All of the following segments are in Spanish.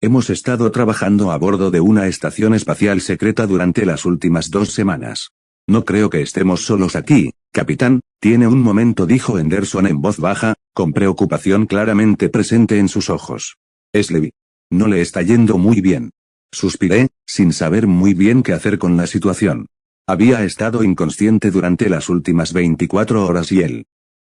Hemos estado trabajando a bordo de una estación espacial secreta durante las últimas 2 semanas. No creo que estemos solos aquí, capitán. Tiene un momento, dijo Henderson en voz baja, con preocupación claramente presente en sus ojos. Es Levi. No le está yendo muy bien. Suspiré, sin saber muy bien qué hacer con la situación. Había estado inconsciente durante las últimas 24 horas y el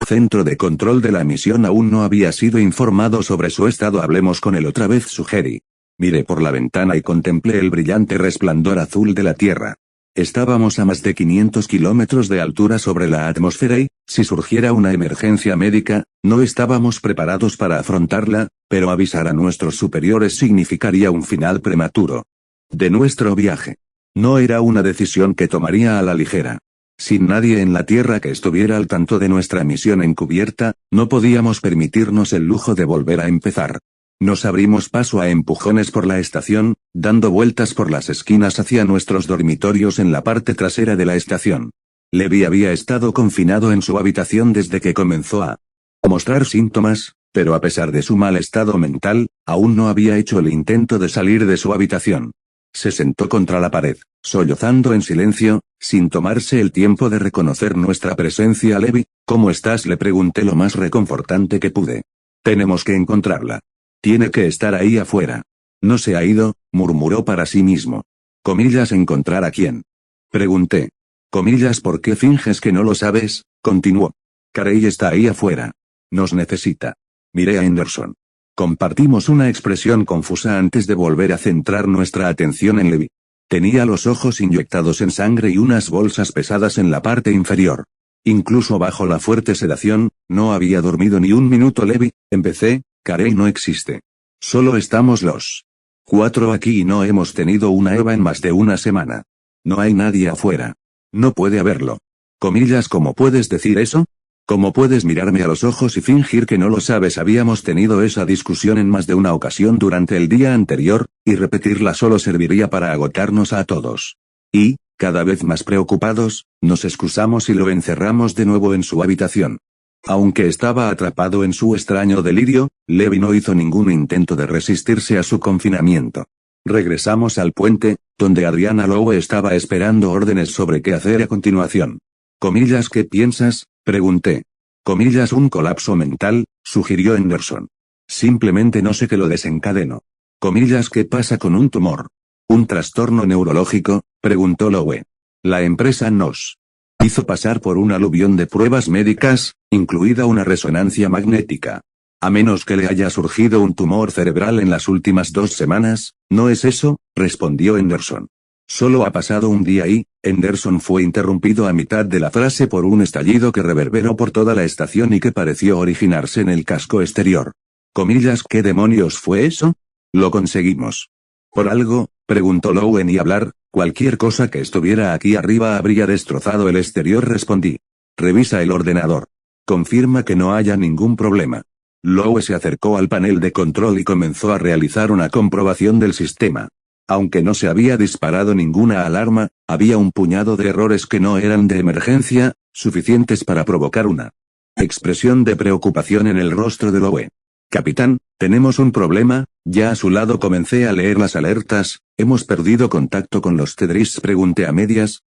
centro de control de la misión aún no había sido informado sobre su estado. Hablemos con él otra vez, sugerí. Miré por la ventana y contemplé el brillante resplandor azul de la Tierra. Estábamos a más de 500 kilómetros de altura sobre la atmósfera y, si surgiera una emergencia médica, no estábamos preparados para afrontarla, pero avisar a nuestros superiores significaría un final prematuro de nuestro viaje. No era una decisión que tomaría a la ligera. Sin nadie en la Tierra que estuviera al tanto de nuestra misión encubierta, no podíamos permitirnos el lujo de volver a empezar. Nos abrimos paso a empujones por la estación, dando vueltas por las esquinas hacia nuestros dormitorios en la parte trasera de la estación. Levi había estado confinado en su habitación desde que comenzó a mostrar síntomas, pero a pesar de su mal estado mental, aún no había hecho el intento de salir de su habitación. Se sentó contra la pared, sollozando en silencio, sin tomarse el tiempo de reconocer nuestra presencia. Levi, ¿cómo estás?, le pregunté lo más reconfortante que pude. Tenemos que encontrarla. Tiene que estar ahí afuera. No se ha ido, murmuró para sí mismo. Comillas, ¿encontrar a quién? Pregunté. Comillas, ¿por qué finges que no lo sabes? Continuó. Carey está ahí afuera. Nos necesita. Miré a Henderson. Compartimos una expresión confusa antes de volver a centrar nuestra atención en Levi. Tenía los ojos inyectados en sangre y unas bolsas pesadas en la parte inferior. Incluso bajo la fuerte sedación, no había dormido ni un minuto. Levi, empecé. Carey no existe. Solo estamos los 4 aquí y no hemos tenido una EVA en más de una semana. No hay nadie afuera. No puede haberlo. Comillas, ¿cómo puedes decir eso? ¿Cómo puedes mirarme a los ojos y fingir que no lo sabes? Habíamos tenido esa discusión en más de una ocasión durante el día anterior, y repetirla solo serviría para agotarnos a todos. Y, cada vez más preocupados, nos excusamos y lo encerramos de nuevo en su habitación. Aunque estaba atrapado en su extraño delirio, Levi no hizo ningún intento de resistirse a su confinamiento. Regresamos al puente, donde Adriana Lowe estaba esperando órdenes sobre qué hacer a continuación. Comillas, ¿qué piensas?, pregunté. Comillas, un colapso mental, sugirió Henderson. Simplemente no sé qué lo desencadenó. Comillas, ¿qué pasa con un tumor? ¿Un trastorno neurológico?, preguntó Lowe. La empresa nos hizo pasar por un aluvión de pruebas médicas, incluida una resonancia magnética. A menos que le haya surgido un tumor cerebral en las últimas 2 semanas, ¿no es eso?, respondió Henderson. Solo ha pasado un día y, Henderson fue interrumpido a mitad de la frase por un estallido que reverberó por toda la estación y que pareció originarse en el casco exterior. Comillas, ¿qué demonios fue eso? Lo conseguimos. ¿Por algo?, preguntó Lowe. Ni hablar, cualquier cosa que estuviera aquí arriba habría destrozado el exterior, respondí. Revisa el ordenador. Confirma que no haya ningún problema. Lowe se acercó al panel de control y comenzó a realizar una comprobación del sistema. Aunque no se había disparado ninguna alarma, había un puñado de errores que no eran de emergencia, suficientes para provocar una expresión de preocupación en el rostro de Lowe. Capitán, tenemos un problema. Ya a su lado comencé a leer las alertas. ¿Hemos perdido contacto con los Tedris?, pregunté a medias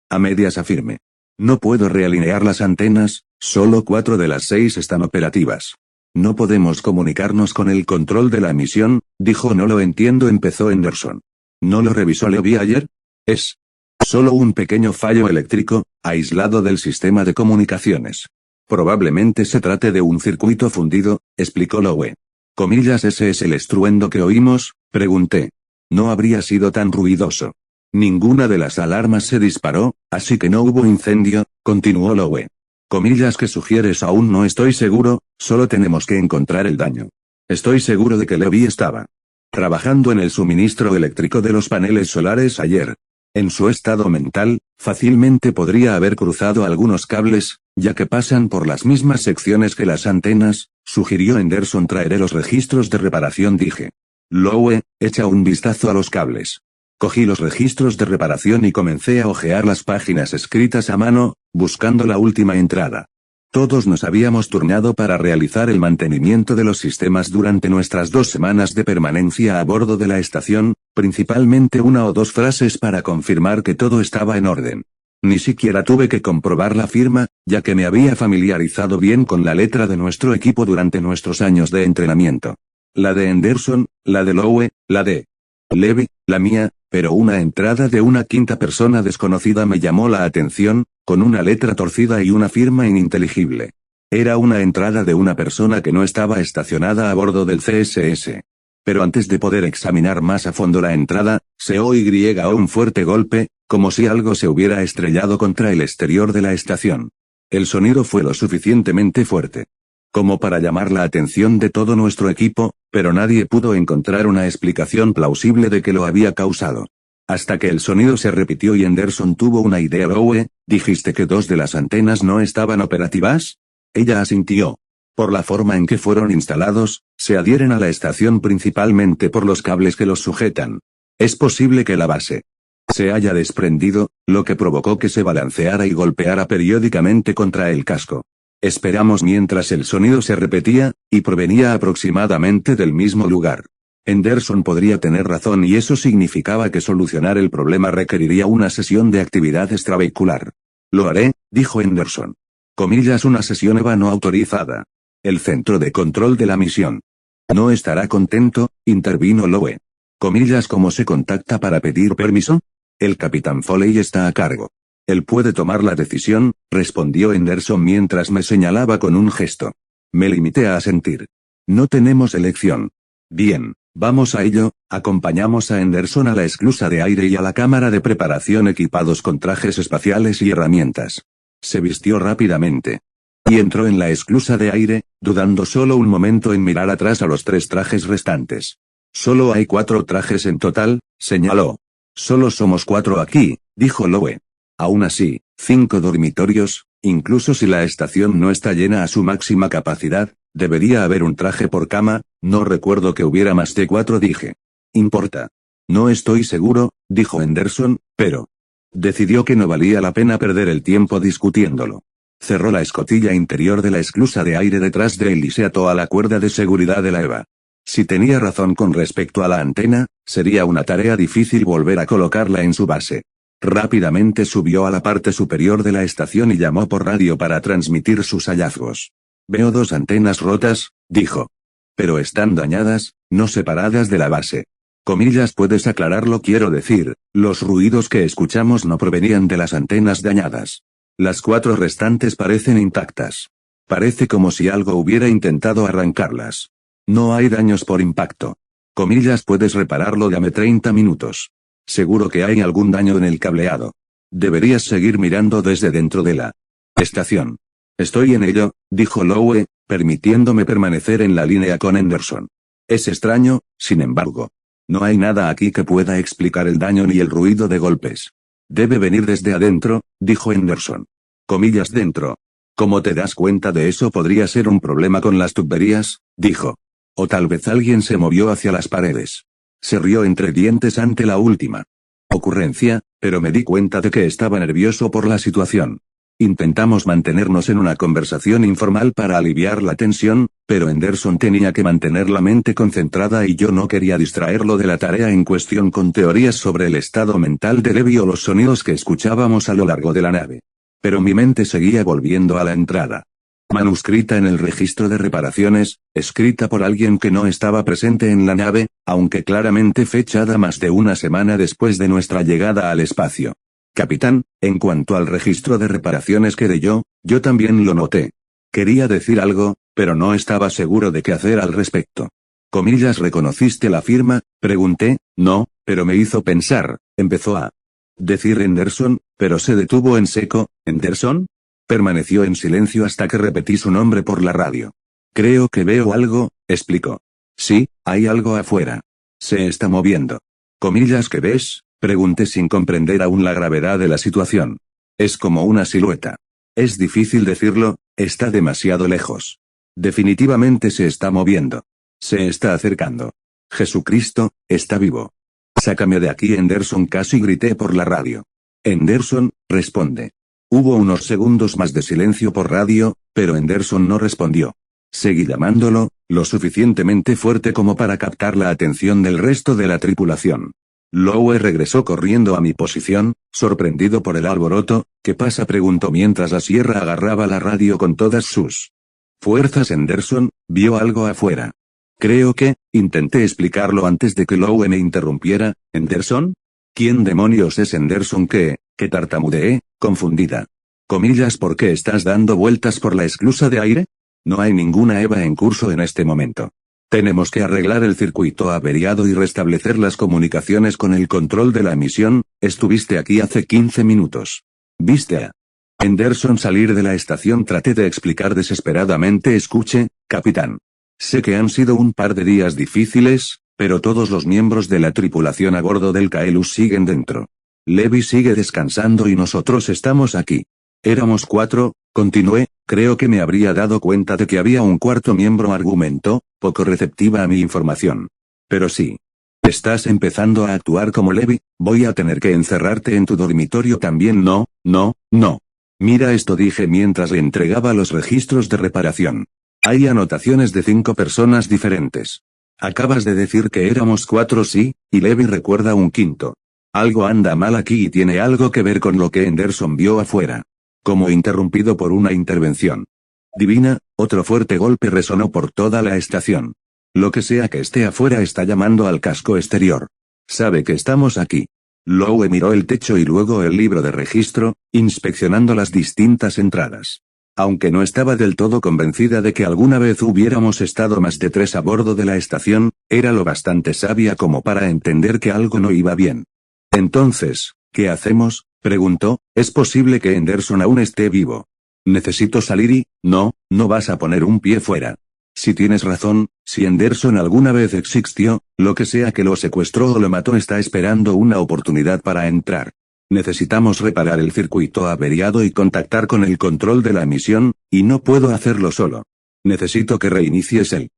afirme. No puedo realinear las antenas, solo 4 de las 6 están operativas. No podemos comunicarnos con el control de la misión, dijo. No lo entiendo, empezó Henderson. ¿No lo revisó Levi ayer? Es solo un pequeño fallo eléctrico, aislado del sistema de comunicaciones. Probablemente se trate de un circuito fundido, explicó Lowe. Comillas, ¿ese es el estruendo que oímos?, pregunté. No habría sido tan ruidoso. Ninguna de las alarmas se disparó, así que no hubo incendio, continuó Lowe. Comillas, ¿qué sugieres? Aún no estoy seguro, solo tenemos que encontrar el daño. Estoy seguro de que Levi estaba trabajando en el suministro eléctrico de los paneles solares ayer. En su estado mental, fácilmente podría haber cruzado algunos cables, ya que pasan por las mismas secciones que las antenas, sugirió Henderson. Traeré los registros de reparación, dije. Lowe, echa un vistazo a los cables. Cogí los registros de reparación y comencé a hojear las páginas escritas a mano, buscando la última entrada. Todos nos habíamos turnado para realizar el mantenimiento de los sistemas durante nuestras 2 semanas de permanencia a bordo de la estación, principalmente 1 o 2 frases para confirmar que todo estaba en orden. Ni siquiera tuve que comprobar la firma, ya que me había familiarizado bien con la letra de nuestro equipo durante nuestros años de entrenamiento. La de Henderson, la de Lowe, la de Levy, la mía, pero una entrada de una quinta persona desconocida me llamó la atención, con una letra torcida y una firma ininteligible. Era una entrada de una persona que no estaba estacionada a bordo del CSS. Pero antes de poder examinar más a fondo la entrada, se oyó un fuerte golpe, como si algo se hubiera estrellado contra el exterior de la estación. El sonido fue lo suficientemente fuerte como para llamar la atención de todo nuestro equipo, pero nadie pudo encontrar una explicación plausible de que lo había causado. Hasta que el sonido se repitió y Henderson tuvo una idea. Lowe, ¿dijiste que 2 de las antenas no estaban operativas? Ella asintió. Por la forma en que fueron instalados, se adhieren a la estación principalmente por los cables que los sujetan. Es posible que la base se haya desprendido, lo que provocó que se balanceara y golpeara periódicamente contra el casco. Esperamos mientras el sonido se repetía, y provenía aproximadamente del mismo lugar. Henderson podría tener razón y eso significaba que solucionar el problema requeriría una sesión de actividad extravehicular. Lo haré, dijo Henderson. Una sesión EVA no autorizada. El centro de control de la misión no estará contento, intervino Lowe. ¿Cómo se contacta para pedir permiso? El capitán Foley está a cargo. Él puede tomar la decisión, respondió Henderson mientras me señalaba con un gesto. Me limité a asentir. No tenemos elección. Bien, vamos a ello. Acompañamos a Henderson a la esclusa de aire y a la cámara de preparación equipados con trajes espaciales y herramientas. Se vistió rápidamente y entró en la esclusa de aire, dudando solo un momento en mirar atrás a los 3 trajes restantes. Solo hay 4 trajes en total, señaló. Solo somos 4 aquí, dijo Lowe. Aún así, 5 dormitorios, incluso si la estación no está llena a su máxima capacidad, debería haber un traje por cama, no recuerdo que hubiera más de 4, dije. Importa. No estoy seguro, dijo Henderson, pero decidió que no valía la pena perder el tiempo discutiéndolo. Cerró la escotilla interior de la esclusa de aire detrás de él y se ató a la cuerda de seguridad de la EVA. Si tenía razón con respecto a la antena, sería una tarea difícil volver a colocarla en su base. Rápidamente subió a la parte superior de la estación y llamó por radio para transmitir sus hallazgos. Veo 2 antenas rotas, dijo. Pero están dañadas, no separadas de la base. ¿Puedes aclararlo? Quiero decir, los ruidos que escuchamos no provenían de las antenas dañadas. Las 4 restantes parecen intactas. Parece como si algo hubiera intentado arrancarlas. No hay daños por impacto. ¿Puedes repararlo? Dame 30 minutos. Seguro que hay algún daño en el cableado. Deberías seguir mirando desde dentro de la estación. Estoy en ello, dijo Lowe, permitiéndome permanecer en la línea con Henderson. Es extraño, sin embargo. No hay nada aquí que pueda explicar el daño ni el ruido de golpes. Debe venir desde adentro, dijo Henderson. Dentro. ¿Cómo te das cuenta de eso? Podría ser un problema con las tuberías, dijo. O tal vez alguien se movió hacia las paredes. Se rió entre dientes ante la última ocurrencia, pero me di cuenta de que estaba nervioso por la situación. Intentamos mantenernos en una conversación informal para aliviar la tensión, pero Henderson tenía que mantener la mente concentrada y yo no quería distraerlo de la tarea en cuestión con teorías sobre el estado mental de Levi o los sonidos que escuchábamos a lo largo de la nave. Pero mi mente seguía volviendo a la entrada. Manuscrita en el registro de reparaciones, escrita por alguien que no estaba presente en la nave, aunque claramente fechada más de 1 semana después de nuestra llegada al espacio. Capitán, en cuanto al registro de reparaciones que de yo también lo noté. Quería decir algo, pero no estaba seguro de qué hacer al respecto. ¿Reconociste la firma? Pregunté. No, pero me hizo pensar, empezó a decir Henderson, pero se detuvo en seco. ¿Henderson? Permaneció en silencio hasta que repetí su nombre por la radio. Creo que veo algo, explicó. Sí, hay algo afuera. Se está moviendo. ¿Qué ves? Pregunté sin comprender aún la gravedad de la situación. Es como una silueta. Es difícil decirlo, está demasiado lejos. Definitivamente se está moviendo. Se está acercando. Jesucristo, está vivo. Sácame de aquí, Henderson, casi grité por la radio. Henderson, responde. Hubo unos segundos más de silencio por radio, pero Henderson no respondió. Seguí llamándolo, lo suficientemente fuerte como para captar la atención del resto de la tripulación. Lowe regresó corriendo a mi posición, sorprendido por el alboroto. ¿Qué pasa?, preguntó mientras la sierra agarraba la radio con todas sus fuerzas. Henderson vio algo afuera. Creo que, intenté explicarlo antes de que Lowe me interrumpiera. ¿Henderson? ¿Quién demonios es Henderson? Que tartamudeé, confundida. Comillas, ¿por qué estás dando vueltas por la esclusa de aire? No hay ninguna EVA en curso en este momento. Tenemos que arreglar el circuito averiado y restablecer las comunicaciones con el control de la misión. Estuviste aquí hace 15 minutos. ¿Viste a Henderson salir de la estación? Traté de explicar desesperadamente. Escuche, capitán. Sé que han sido un par de días difíciles, pero todos los miembros de la tripulación a bordo del Kaelus siguen dentro. Levi sigue descansando y nosotros estamos aquí. Éramos 4, continué. Creo que me habría dado cuenta de que había un cuarto miembro, argumentó, poco receptiva a mi información. Pero sí. Estás empezando a actuar como Levi. Voy a tener que encerrarte en tu dormitorio también. No. Mira esto, dije mientras le entregaba los registros de reparación. Hay anotaciones de 5 personas diferentes. Acabas de decir que éramos 4, sí, y Levi recuerda un quinto. Algo anda mal aquí y tiene algo que ver con lo que Henderson vio afuera. Como interrumpido por una intervención divina, otro fuerte golpe resonó por toda la estación. Lo que sea que esté afuera está llamando al casco exterior. Sabe que estamos aquí. Lowe miró el techo y luego el libro de registro, inspeccionando las distintas entradas. Aunque no estaba del todo convencida de que alguna vez hubiéramos estado más de 3 a bordo de la estación, era lo bastante sabia como para entender que algo no iba bien. Entonces, ¿qué hacemos?, preguntó. Es posible que Henderson aún esté vivo. Necesito salir y, no vas a poner un pie fuera. Si tienes razón, si Henderson alguna vez existió, lo que sea que lo secuestró o lo mató está esperando una oportunidad para entrar. Necesitamos reparar el circuito averiado y contactar con el control de la misión, y no puedo hacerlo solo. Necesito que reinicies el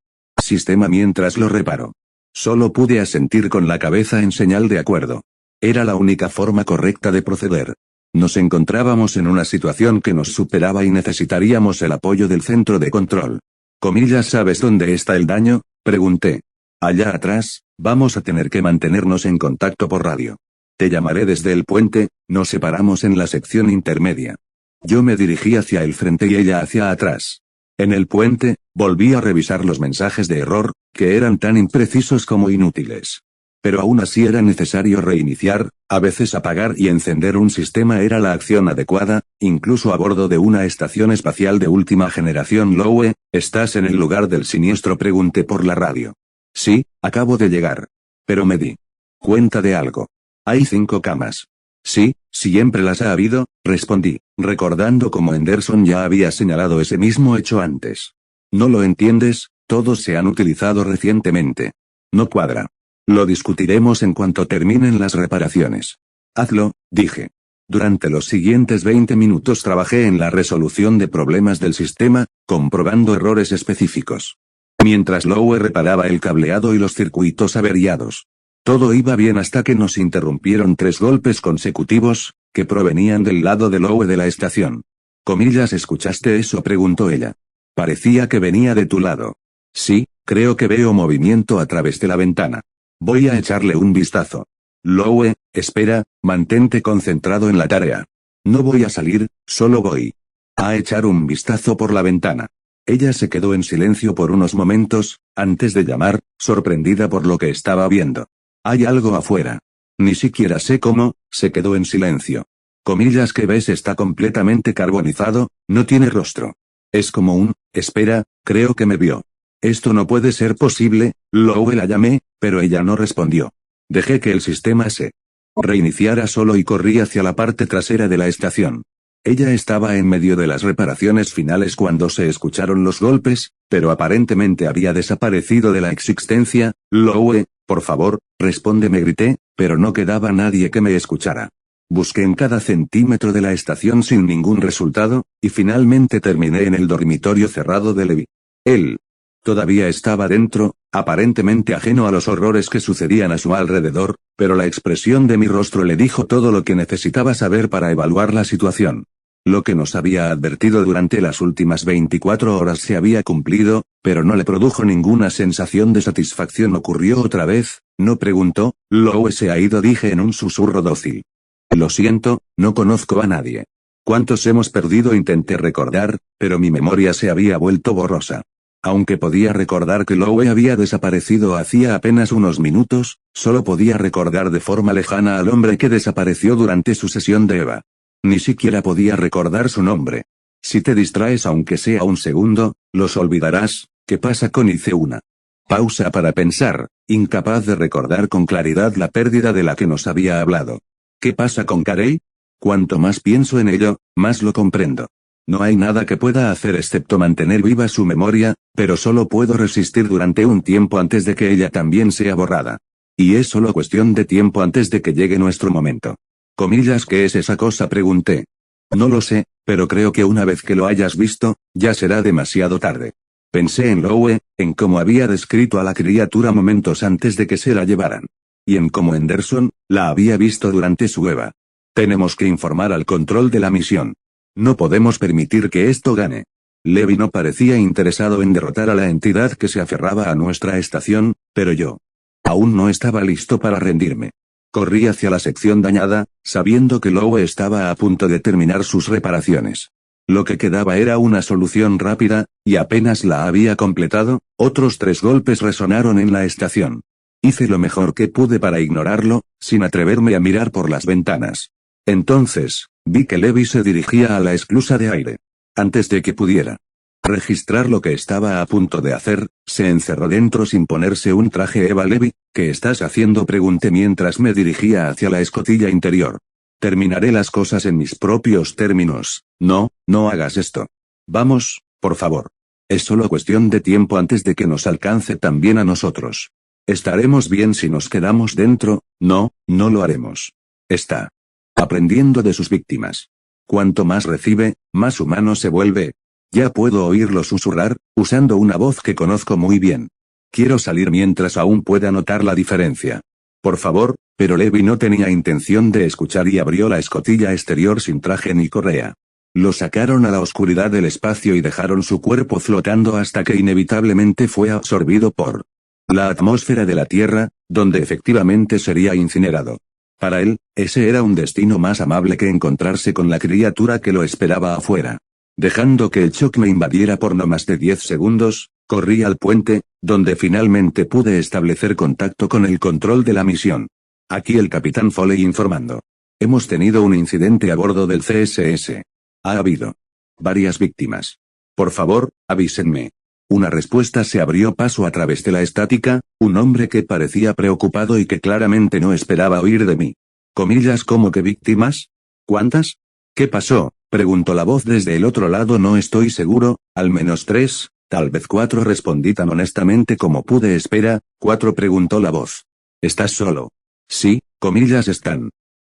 sistema mientras lo reparo. Solo pude asentir con la cabeza en señal de acuerdo. Era la única forma correcta de proceder. Nos encontrábamos en una situación que nos superaba y necesitaríamos el apoyo del centro de control. Comillas, ¿sabes dónde está el daño?, pregunté. Allá atrás. Vamos a tener que mantenernos en contacto por radio. Te llamaré desde el puente. Nos separamos en la sección intermedia. Yo me dirigí hacia el frente y ella hacia atrás. En el puente, volví a revisar los mensajes de error, que eran tan imprecisos como inútiles. Pero aún así era necesario reiniciar. A veces apagar y encender un sistema era la acción adecuada, incluso a bordo de una estación espacial de última generación. Lowe, ¿estás en el lugar del siniestro?, pregunté por la radio. Sí, acabo de llegar. Pero me di cuenta de algo. Hay 5 camas. Sí, siempre las ha habido, respondí, recordando cómo Henderson ya había señalado ese mismo hecho antes. ¿No lo entiendes? Todos se han utilizado recientemente. No cuadra. Lo discutiremos en cuanto terminen las reparaciones. Hazlo, dije. Durante los siguientes 20 minutos trabajé en la resolución de problemas del sistema, comprobando errores específicos. Mientras Lowe reparaba el cableado y los circuitos averiados. Todo iba bien hasta que nos interrumpieron 3 golpes consecutivos, que provenían del lado de Lowe de la estación. Comillas, ¿escuchaste eso?, preguntó ella. Parecía que venía de tu lado. Sí, creo que veo movimiento a través de la ventana. Voy a echarle un vistazo. Lowe, espera, mantente concentrado en la tarea. No voy a salir, solo voy a echar un vistazo por la ventana. Ella se quedó en silencio por unos momentos, antes de llamar, sorprendida por lo que estaba viendo. Hay algo afuera. Ni siquiera sé cómo. Se quedó en silencio. Comillas, ¿qué ves? Está completamente carbonizado, no tiene rostro. Es como un, espera, creo que me vio. Esto no puede ser posible. Lowe, la llamé, pero ella no respondió. Dejé que el sistema se reiniciara solo y corrí hacia la parte trasera de la estación. Ella estaba en medio de las reparaciones finales cuando se escucharon los golpes, pero aparentemente había desaparecido de la existencia. Lowe, por favor, respóndeme, grité, pero no quedaba nadie que me escuchara. Busqué en cada centímetro de la estación sin ningún resultado, y finalmente terminé en el dormitorio cerrado de Levi. Él todavía estaba dentro, aparentemente ajeno a los horrores que sucedían a su alrededor, pero la expresión de mi rostro le dijo todo lo que necesitaba saber para evaluar la situación. Lo que nos había advertido durante las últimas 24 horas se había cumplido, pero no le produjo ninguna sensación de satisfacción. ¿Ocurrió otra vez? No preguntó. Lowe se ha ido, dije en un susurro dócil. Lo siento, no conozco a nadie. ¿Cuántos hemos perdido? Intenté recordar, pero mi memoria se había vuelto borrosa. Aunque podía recordar que Lowe había desaparecido hacía apenas unos minutos, solo podía recordar de forma lejana al hombre que desapareció durante su sesión de Eva. Ni siquiera podía recordar su nombre. Si te distraes aunque sea un segundo, los olvidarás. ¿Qué pasa con? Hice una pausa para pensar, incapaz de recordar con claridad la pérdida de la que nos había hablado. ¿Qué pasa con Carey? Cuanto más pienso en ello, más lo comprendo. No hay nada que pueda hacer excepto mantener viva su memoria, pero solo puedo resistir durante un tiempo antes de que ella también sea borrada. Y es solo cuestión de tiempo antes de que llegue nuestro momento. Comillas, ¿qué es esa cosa? Pregunté. No lo sé, pero creo que una vez que lo hayas visto, ya será demasiado tarde. Pensé en Lowe, en cómo había descrito a la criatura momentos antes de que se la llevaran. Y en cómo Henderson la había visto durante su Eva. Tenemos que informar al control de la misión. No podemos permitir que esto gane. Levi no parecía interesado en derrotar a la entidad que se aferraba a nuestra estación, pero yo aún no estaba listo para rendirme. Corrí hacia la sección dañada, sabiendo que Lowe estaba a punto de terminar sus reparaciones. Lo que quedaba era una solución rápida, y apenas la había completado, otros 3 golpes resonaron en la estación. Hice lo mejor que pude para ignorarlo, sin atreverme a mirar por las ventanas. Entonces, vi que Levi se dirigía a la esclusa de aire. Antes de que pudiera registrar lo que estaba a punto de hacer, se encerró dentro sin ponerse un traje. Eva, Levi, ¿qué estás haciendo? Pregunté mientras me dirigía hacia la escotilla interior. Terminaré las cosas en mis propios términos. No, no hagas esto. Vamos, por favor. Es solo cuestión de tiempo antes de que nos alcance también a nosotros. Estaremos bien si nos quedamos dentro. No, no lo haremos. Está aprendiendo de sus víctimas. Cuanto más recibe, más humano se vuelve. Ya puedo oírlo susurrar, usando una voz que conozco muy bien. Quiero salir mientras aún pueda notar la diferencia. Por favor, pero Levi no tenía intención de escuchar y abrió la escotilla exterior sin traje ni correa. Lo sacaron a la oscuridad del espacio y dejaron su cuerpo flotando hasta que inevitablemente fue absorbido por la atmósfera de la Tierra, donde efectivamente sería incinerado. Para él, ese era un destino más amable que encontrarse con la criatura que lo esperaba afuera. Dejando que el shock me invadiera por no más de 10 segundos, corrí al puente, donde finalmente pude establecer contacto con el control de la misión. Aquí el capitán Foley informando. Hemos tenido un incidente a bordo del CSS. Ha habido varias víctimas. Por favor, avísenme. Una respuesta se abrió paso a través de la estática, un hombre que parecía preocupado y que claramente no esperaba oír de mí. Comillas, ¿cómo que víctimas? ¿Cuántas? ¿Qué pasó? Preguntó la voz desde el otro lado. No estoy seguro, al menos 3, tal vez 4, respondí tan honestamente como pude. Espera, 4, preguntó la voz. ¿Estás solo? Sí, comillas, ¿están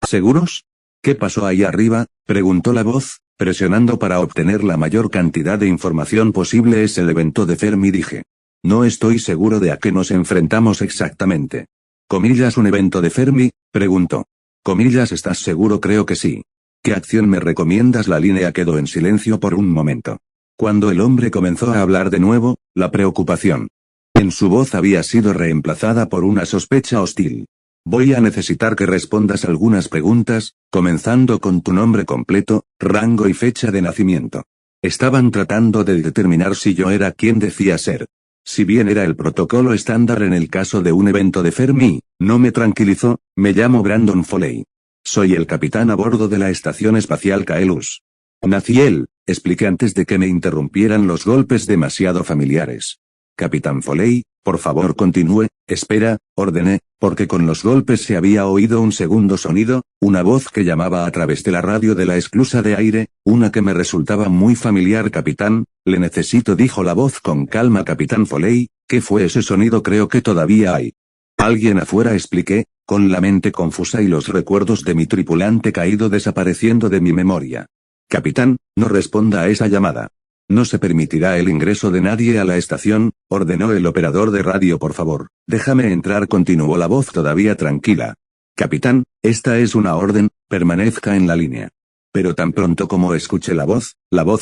seguros? ¿Qué pasó ahí arriba? Preguntó la voz, presionando para obtener la mayor cantidad de información posible. Es el evento de Fermi, dije. No estoy seguro de a qué nos enfrentamos exactamente. Comillas, ¿un evento de Fermi? Preguntó. Comillas, ¿estás seguro? Creo que sí. ¿Qué acción me recomiendas? La línea quedó en silencio por un momento. Cuando el hombre comenzó a hablar de nuevo, la preocupación en su voz había sido reemplazada por una sospecha hostil. Voy a necesitar que respondas algunas preguntas, comenzando con tu nombre completo, rango y fecha de nacimiento. Estaban tratando de determinar si yo era quien decía ser. Si bien era el protocolo estándar en el caso de un evento de Fermi, no me tranquilizó. Me llamo Brandon Foley. Soy el capitán a bordo de la estación espacial Kaelus. Naciel, expliqué antes de que me interrumpieran los golpes demasiado familiares. Capitán Foley, por favor continúe. Espera, ordené, porque con los golpes se había oído un segundo sonido, una voz que llamaba a través de la radio de la esclusa de aire, una que me resultaba muy familiar. Capitán, le necesito, dijo la voz con calma. Capitán Foley, ¿qué fue ese sonido? Creo que todavía hay alguien afuera, expliqué, con la mente confusa y los recuerdos de mi tripulante caído desapareciendo de mi memoria. Capitán, no responda a esa llamada. No se permitirá el ingreso de nadie a la estación, ordenó el operador de radio. Por favor, déjame entrar, continuó la voz todavía tranquila. Capitán, esta es una orden, permanezca en la línea. Pero tan pronto como escuché la voz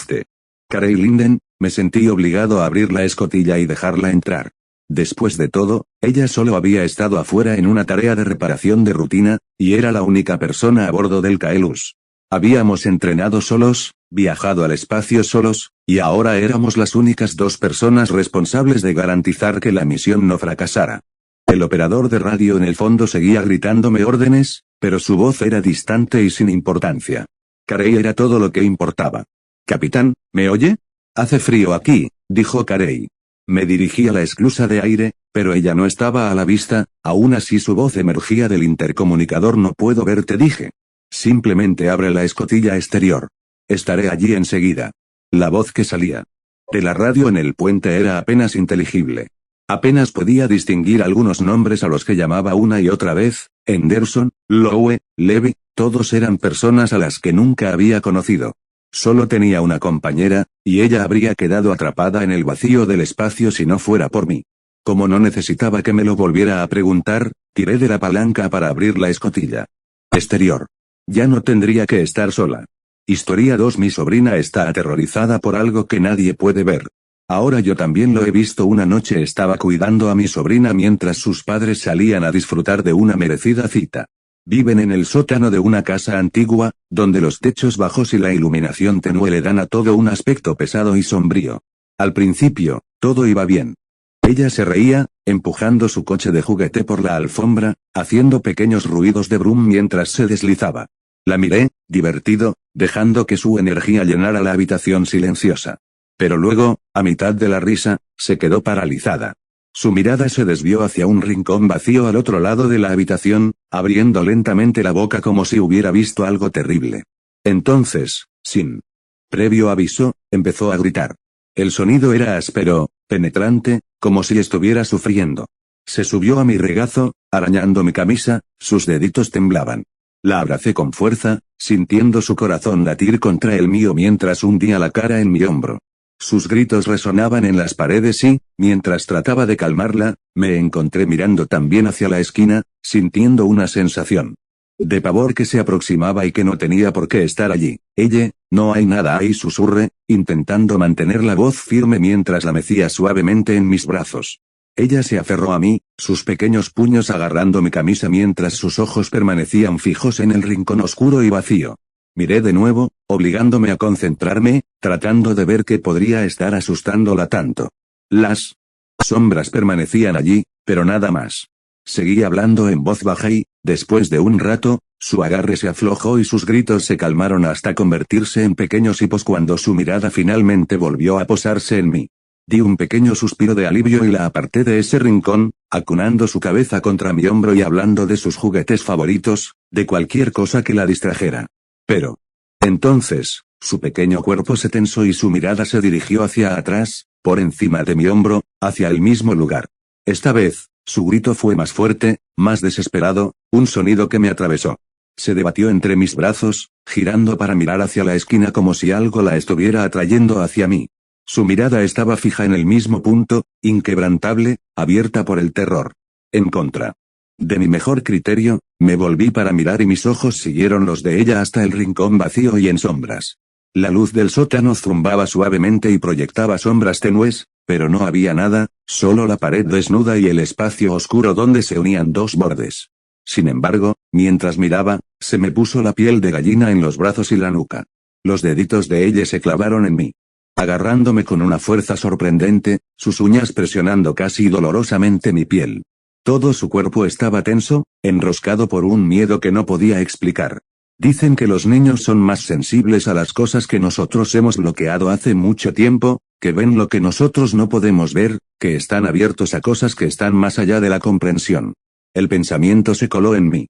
de Carey Linden, me sentí obligado a abrir la escotilla y dejarla entrar. Después de todo, ella solo había estado afuera en una tarea de reparación de rutina, y era la única persona a bordo del Kaelus. Habíamos entrenado solos, viajado al espacio solos, y ahora éramos las únicas dos personas responsables de garantizar que la misión no fracasara. El operador de radio en el fondo seguía gritándome órdenes, pero su voz era distante y sin importancia. Carey era todo lo que importaba. «Capitán, ¿me oye? Hace frío aquí», dijo Carey. Me dirigí a la esclusa de aire, pero ella no estaba a la vista, aún así su voz emergía del intercomunicador. «No puedo verte», dije. «Simplemente abre la escotilla exterior. Estaré allí enseguida». La voz que salía de la radio en el puente era apenas inteligible. Apenas podía distinguir algunos nombres a los que llamaba una y otra vez: Henderson, Lowe, Levy, todos eran personas a las que nunca había conocido. Solo tenía una compañera, y ella habría quedado atrapada en el vacío del espacio si no fuera por mí. Como no necesitaba que me lo volviera a preguntar, tiré de la palanca para abrir la escotilla exterior. Ya no tendría que estar sola. Historia 2. Mi sobrina está aterrorizada por algo que nadie puede ver. Ahora yo también lo he visto. Una noche estaba cuidando a mi sobrina mientras sus padres salían a disfrutar de una merecida cita. Viven en el sótano de una casa antigua, donde los techos bajos y la iluminación tenue le dan a todo un aspecto pesado y sombrío. Al principio, todo iba bien. Ella se reía, empujando su coche de juguete por la alfombra, haciendo pequeños ruidos de brum mientras se deslizaba. La miré, divertido, dejando que su energía llenara la habitación silenciosa. Pero luego, a mitad de la risa, se quedó paralizada. Su mirada se desvió hacia un rincón vacío al otro lado de la habitación, abriendo lentamente la boca como si hubiera visto algo terrible. Entonces, sin previo aviso, empezó a gritar. El sonido era áspero, penetrante, como si estuviera sufriendo. Se subió a mi regazo, arañando mi camisa, sus deditos temblaban. La abracé con fuerza, sintiendo su corazón latir contra el mío mientras hundía la cara en mi hombro. Sus gritos resonaban en las paredes y, mientras trataba de calmarla, me encontré mirando también hacia la esquina, sintiendo una sensación de pavor que se aproximaba y que no tenía por qué estar allí. «Ella, no hay nada ahí», susurré, intentando mantener la voz firme mientras la mecía suavemente en mis brazos. Ella se aferró a mí, sus pequeños puños agarrando mi camisa mientras sus ojos permanecían fijos en el rincón oscuro y vacío. Miré de nuevo, obligándome a concentrarme, tratando de ver qué podría estar asustándola tanto. Las sombras permanecían allí, pero nada más. Seguí hablando en voz baja y, después de un rato, su agarre se aflojó y sus gritos se calmaron hasta convertirse en pequeños hipos cuando su mirada finalmente volvió a posarse en mí. Di un pequeño suspiro de alivio y la aparté de ese rincón, acunando su cabeza contra mi hombro y hablando de sus juguetes favoritos, de cualquier cosa que la distrajera. Pero entonces, su pequeño cuerpo se tensó y su mirada se dirigió hacia atrás, por encima de mi hombro, hacia el mismo lugar. Esta vez, su grito fue más fuerte, más desesperado, un sonido que me atravesó. Se debatió entre mis brazos, girando para mirar hacia la esquina como si algo la estuviera atrayendo hacia mí. Su mirada estaba fija en el mismo punto, inquebrantable, abierta por el terror. En contra de mi mejor criterio, me volví para mirar y mis ojos siguieron los de ella hasta el rincón vacío y en sombras. La luz del sótano zumbaba suavemente y proyectaba sombras tenues, pero no había nada, solo la pared desnuda y el espacio oscuro donde se unían dos bordes. Sin embargo, mientras miraba, se me puso la piel de gallina en los brazos y la nuca. Los deditos de ella se clavaron en mí, agarrándome con una fuerza sorprendente, sus uñas presionando casi dolorosamente mi piel. Todo su cuerpo estaba tenso, enroscado por un miedo que no podía explicar. Dicen que los niños son más sensibles a las cosas que nosotros hemos bloqueado hace mucho tiempo, que ven lo que nosotros no podemos ver, que están abiertos a cosas que están más allá de la comprensión. El pensamiento se coló en mi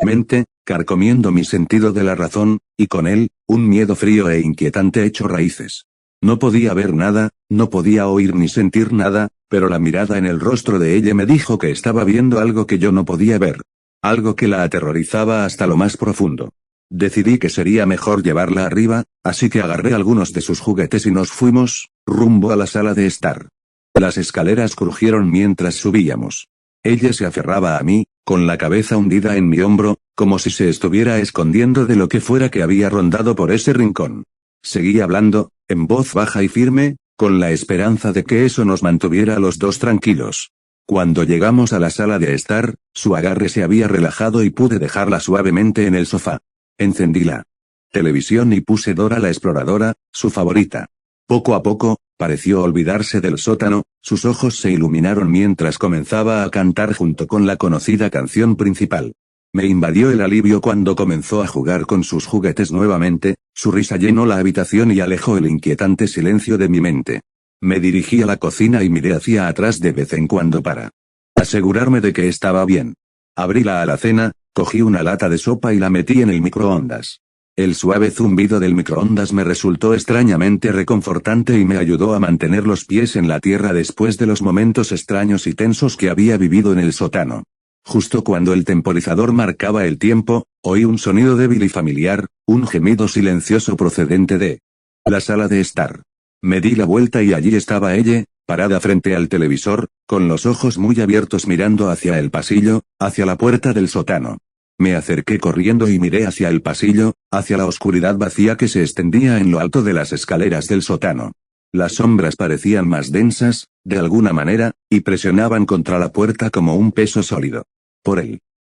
mente, carcomiendo mi sentido de la razón, y con él, un miedo frío e inquietante echó raíces. No podía ver nada, no podía oír ni sentir nada, pero la mirada en el rostro de ella me dijo que estaba viendo algo que yo no podía ver. Algo que la aterrorizaba hasta lo más profundo. Decidí que sería mejor llevarla arriba, así que agarré algunos de sus juguetes y nos fuimos, rumbo a la sala de estar. Las escaleras crujieron mientras subíamos. Ella se aferraba a mí, con la cabeza hundida en mi hombro, como si se estuviera escondiendo de lo que fuera que había rondado por ese rincón. Seguí hablando, en voz baja y firme, con la esperanza de que eso nos mantuviera a los dos tranquilos. Cuando llegamos a la sala de estar, su agarre se había relajado y pude dejarla suavemente en el sofá. Encendí la televisión y puse Dora la Exploradora, su favorita. Poco a poco, pareció olvidarse del sótano, sus ojos se iluminaron mientras comenzaba a cantar junto con la conocida canción principal. Me invadió el alivio cuando comenzó a jugar con sus juguetes nuevamente, su risa llenó la habitación y alejó el inquietante silencio de mi mente. Me dirigí a la cocina y miré hacia atrás de vez en cuando para asegurarme de que estaba bien. Abrí la alacena, cogí una lata de sopa y la metí en el microondas. El suave zumbido del microondas me resultó extrañamente reconfortante y me ayudó a mantener los pies en la tierra después de los momentos extraños y tensos que había vivido en el sótano. Justo cuando el temporizador marcaba el tiempo, oí un sonido débil y familiar, un gemido silencioso procedente de la sala de estar. Me di la vuelta y allí estaba ella, parada frente al televisor, con los ojos muy abiertos mirando hacia el pasillo, hacia la puerta del sótano. Me acerqué corriendo y miré hacia el pasillo, hacia la oscuridad vacía que se extendía en lo alto de las escaleras del sótano. Las sombras parecían más densas, de alguna manera, y presionaban contra la puerta como un peso sólido. Por el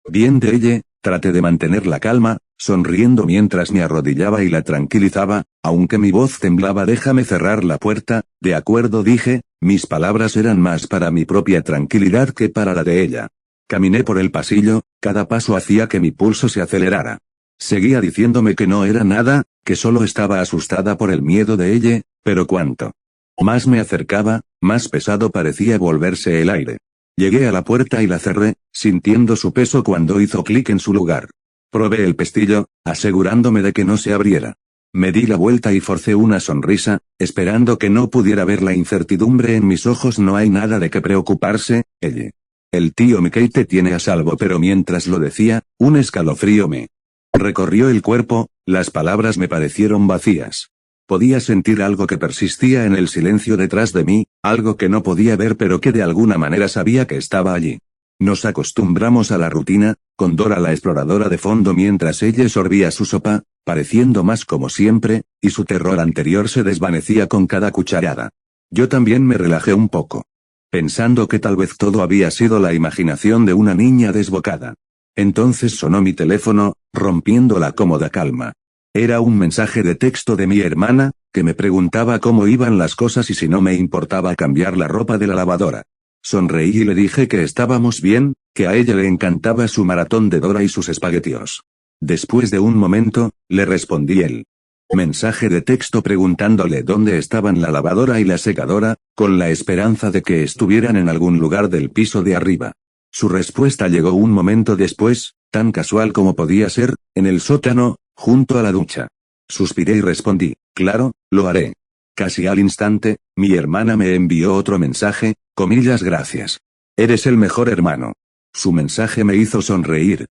bien de ella, traté de mantener la calma, sonriendo mientras me arrodillaba y la tranquilizaba, aunque mi voz temblaba. Déjame cerrar la puerta, de acuerdo, dije, mis palabras eran más para mi propia tranquilidad que para la de ella. Caminé por el pasillo, cada paso hacía que mi pulso se acelerara. Seguía diciéndome que no era nada, que solo estaba asustada por el miedo de ella, pero cuanto más me acercaba, más pesado parecía volverse el aire. Llegué a la puerta y la cerré, sintiendo su peso cuando hizo clic en su lugar. Probé el pestillo, asegurándome de que no se abriera. Me di la vuelta y forcé una sonrisa, esperando que no pudiera ver la incertidumbre en mis ojos. No hay nada de qué preocuparse, ella. El tío Mickey te tiene a salvo. Pero mientras lo decía, un escalofrío me recorrió el cuerpo, las palabras me parecieron vacías. Podía sentir algo que persistía en el silencio detrás de mí, algo que no podía ver pero que de alguna manera sabía que estaba allí. Nos acostumbramos a la rutina, con Dora la Exploradora de fondo mientras ella sorbía su sopa, pareciendo más como siempre, y su terror anterior se desvanecía con cada cucharada. Yo también me relajé un poco, pensando que tal vez todo había sido la imaginación de una niña desbocada. Entonces sonó mi teléfono, rompiendo la cómoda calma. Era un mensaje de texto de mi hermana, que me preguntaba cómo iban las cosas y si no me importaba cambiar la ropa de la lavadora. Sonreí y le dije que estábamos bien, que a ella le encantaba su maratón de Dora y sus espaguetios. Después de un momento, le respondí el mensaje de texto preguntándole dónde estaban la lavadora y la secadora, con la esperanza de que estuvieran en algún lugar del piso de arriba. Su respuesta llegó un momento después, tan casual como podía ser, en el sótano, junto a la ducha. Suspiré y respondí, claro, lo haré. Casi al instante, mi hermana me envió otro mensaje, comillas gracias. Eres el mejor hermano. Su mensaje me hizo sonreír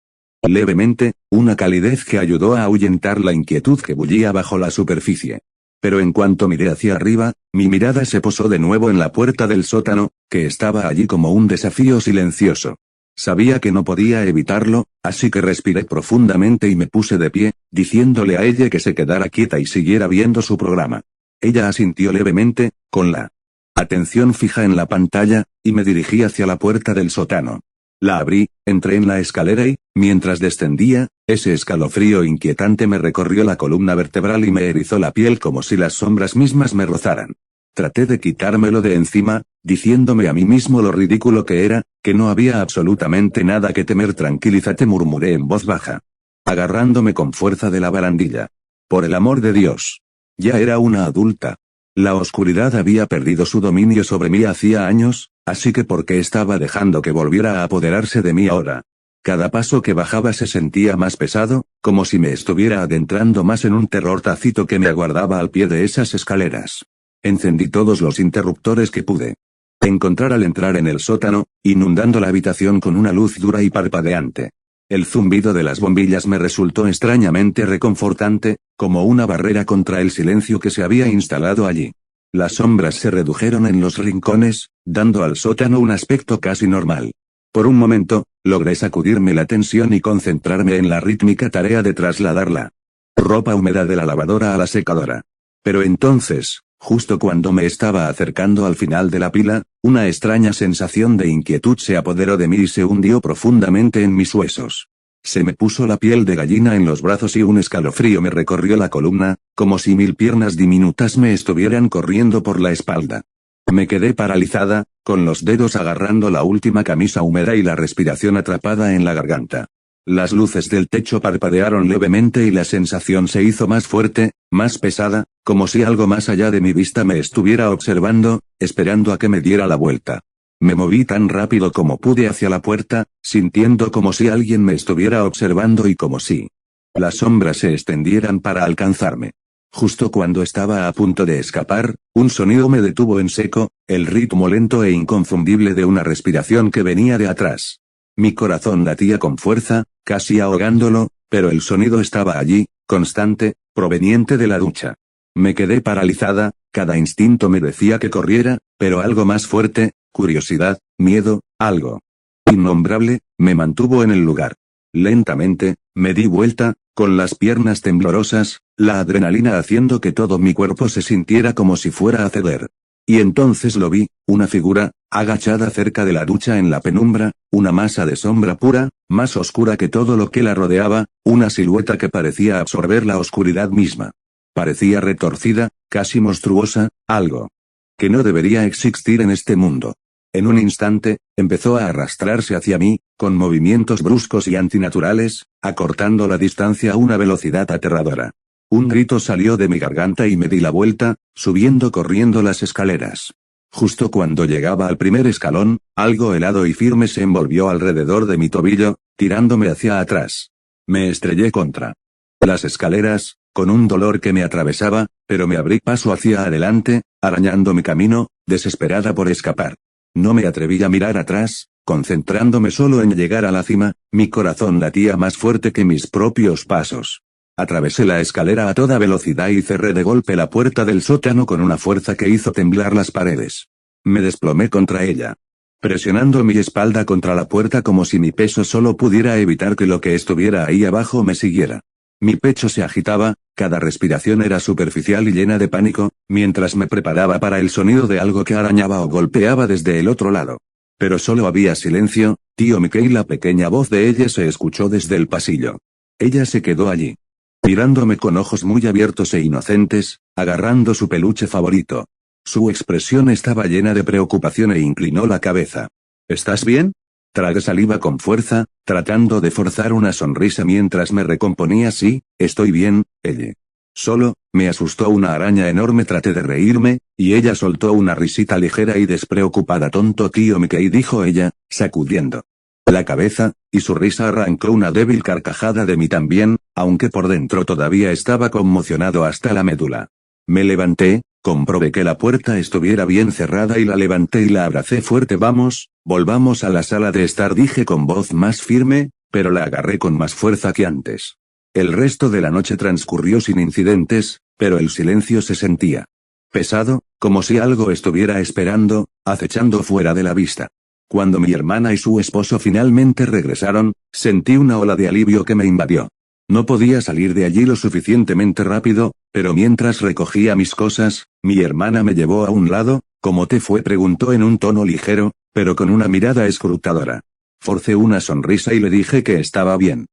levemente, una calidez que ayudó a ahuyentar la inquietud que bullía bajo la superficie. Pero en cuanto miré hacia arriba, mi mirada se posó de nuevo en la puerta del sótano, que estaba allí como un desafío silencioso. Sabía que no podía evitarlo, así que respiré profundamente y me puse de pie, diciéndole a ella que se quedara quieta y siguiera viendo su programa. Ella asintió levemente, con la atención fija en la pantalla, y me dirigí hacia la puerta del sótano. La abrí, entré en la escalera y, mientras descendía, ese escalofrío inquietante me recorrió la columna vertebral y me erizó la piel como si las sombras mismas me rozaran. Traté de quitármelo de encima, diciéndome a mí mismo lo ridículo que era, que no había absolutamente nada que temer. Tranquilízate, murmuré en voz baja, agarrándome con fuerza de la barandilla. Por el amor de Dios. Ya era una adulta. La oscuridad había perdido su dominio sobre mí hacía años, así que ¿por qué estaba dejando que volviera a apoderarse de mí ahora? Cada paso que bajaba se sentía más pesado, como si me estuviera adentrando más en un terror tácito que me aguardaba al pie de esas escaleras. Encendí todos los interruptores que pude encontrar al entrar en el sótano, inundando la habitación con una luz dura y parpadeante. El zumbido de las bombillas me resultó extrañamente reconfortante, como una barrera contra el silencio que se había instalado allí. Las sombras se redujeron en los rincones, dando al sótano un aspecto casi normal. Por un momento, logré sacudirme la tensión y concentrarme en la rítmica tarea de trasladar la ropa húmeda de la lavadora a la secadora. Pero entonces, justo cuando me estaba acercando al final de la pila, una extraña sensación de inquietud se apoderó de mí y se hundió profundamente en mis huesos. Se me puso la piel de gallina en los brazos y un escalofrío me recorrió la columna, como si 1000 piernas diminutas me estuvieran corriendo por la espalda. Me quedé paralizada, con los dedos agarrando la última camisa húmeda y la respiración atrapada en la garganta. Las luces del techo parpadearon levemente y la sensación se hizo más fuerte, más pesada, como si algo más allá de mi vista me estuviera observando, esperando a que me diera la vuelta. Me moví tan rápido como pude hacia la puerta, sintiendo como si alguien me estuviera observando y como si las sombras se extendieran para alcanzarme. Justo cuando estaba a punto de escapar, un sonido me detuvo en seco, el ritmo lento e inconfundible de una respiración que venía de atrás. Mi corazón latía con fuerza, casi ahogándolo, pero el sonido estaba allí, constante, proveniente de la ducha. Me quedé paralizada, cada instinto me decía que corriera, pero algo más fuerte, curiosidad, miedo, algo innombrable, me mantuvo en el lugar. Lentamente, me di vuelta, con las piernas temblorosas, la adrenalina haciendo que todo mi cuerpo se sintiera como si fuera a ceder. Y entonces lo vi, una figura, agachada cerca de la ducha en la penumbra, una masa de sombra pura, más oscura que todo lo que la rodeaba, una silueta que parecía absorber la oscuridad misma. Parecía retorcida, casi monstruosa, algo que no debería existir en este mundo. En un instante, empezó a arrastrarse hacia mí, con movimientos bruscos y antinaturales, acortando la distancia a una velocidad aterradora. Un grito salió de mi garganta y me di la vuelta, subiendo corriendo las escaleras. Justo cuando llegaba al primer escalón, algo helado y firme se envolvió alrededor de mi tobillo, tirándome hacia atrás. Me estrellé contra las escaleras, con un dolor que me atravesaba, pero me abrí paso hacia adelante, arañando mi camino, desesperada por escapar. No me atreví a mirar atrás, concentrándome solo en llegar a la cima, mi corazón latía más fuerte que mis propios pasos. Atravesé la escalera a toda velocidad y cerré de golpe la puerta del sótano con una fuerza que hizo temblar las paredes. Me desplomé contra ella, presionando mi espalda contra la puerta como si mi peso solo pudiera evitar que lo que estuviera ahí abajo me siguiera. Mi pecho se agitaba, cada respiración era superficial y llena de pánico, mientras me preparaba para el sonido de algo que arañaba o golpeaba desde el otro lado. Pero solo había silencio, tío Mickey, la pequeña voz de ella se escuchó desde el pasillo. Ella se quedó allí, mirándome con ojos muy abiertos e inocentes, agarrando su peluche favorito. Su expresión estaba llena de preocupación e inclinó la cabeza. ¿Estás bien? Tragué saliva con fuerza, tratando de forzar una sonrisa mientras me recomponía. Sí, estoy bien, ella. Solo, me asustó una araña enorme. Traté de reírme, y ella soltó una risita ligera y despreocupada. Tonto tío Mickey, dijo ella, sacudiendo la cabeza, y su risa arrancó una débil carcajada de mí también, aunque por dentro todavía estaba conmocionado hasta la médula. Me levanté, comprobé que la puerta estuviera bien cerrada y la levanté y la abracé fuerte. Vamos, volvamos a la sala de estar, dije con voz más firme, pero la agarré con más fuerza que antes. El resto de la noche transcurrió sin incidentes, pero el silencio se sentía pesado, como si algo estuviera esperando, acechando fuera de la vista. Cuando mi hermana y su esposo finalmente regresaron, sentí una ola de alivio que me invadió. No podía salir de allí lo suficientemente rápido, pero mientras recogía mis cosas, mi hermana me llevó a un lado. ¿Cómo te fue?, preguntó en un tono ligero, pero con una mirada escrutadora. Forcé una sonrisa y le dije que estaba bien.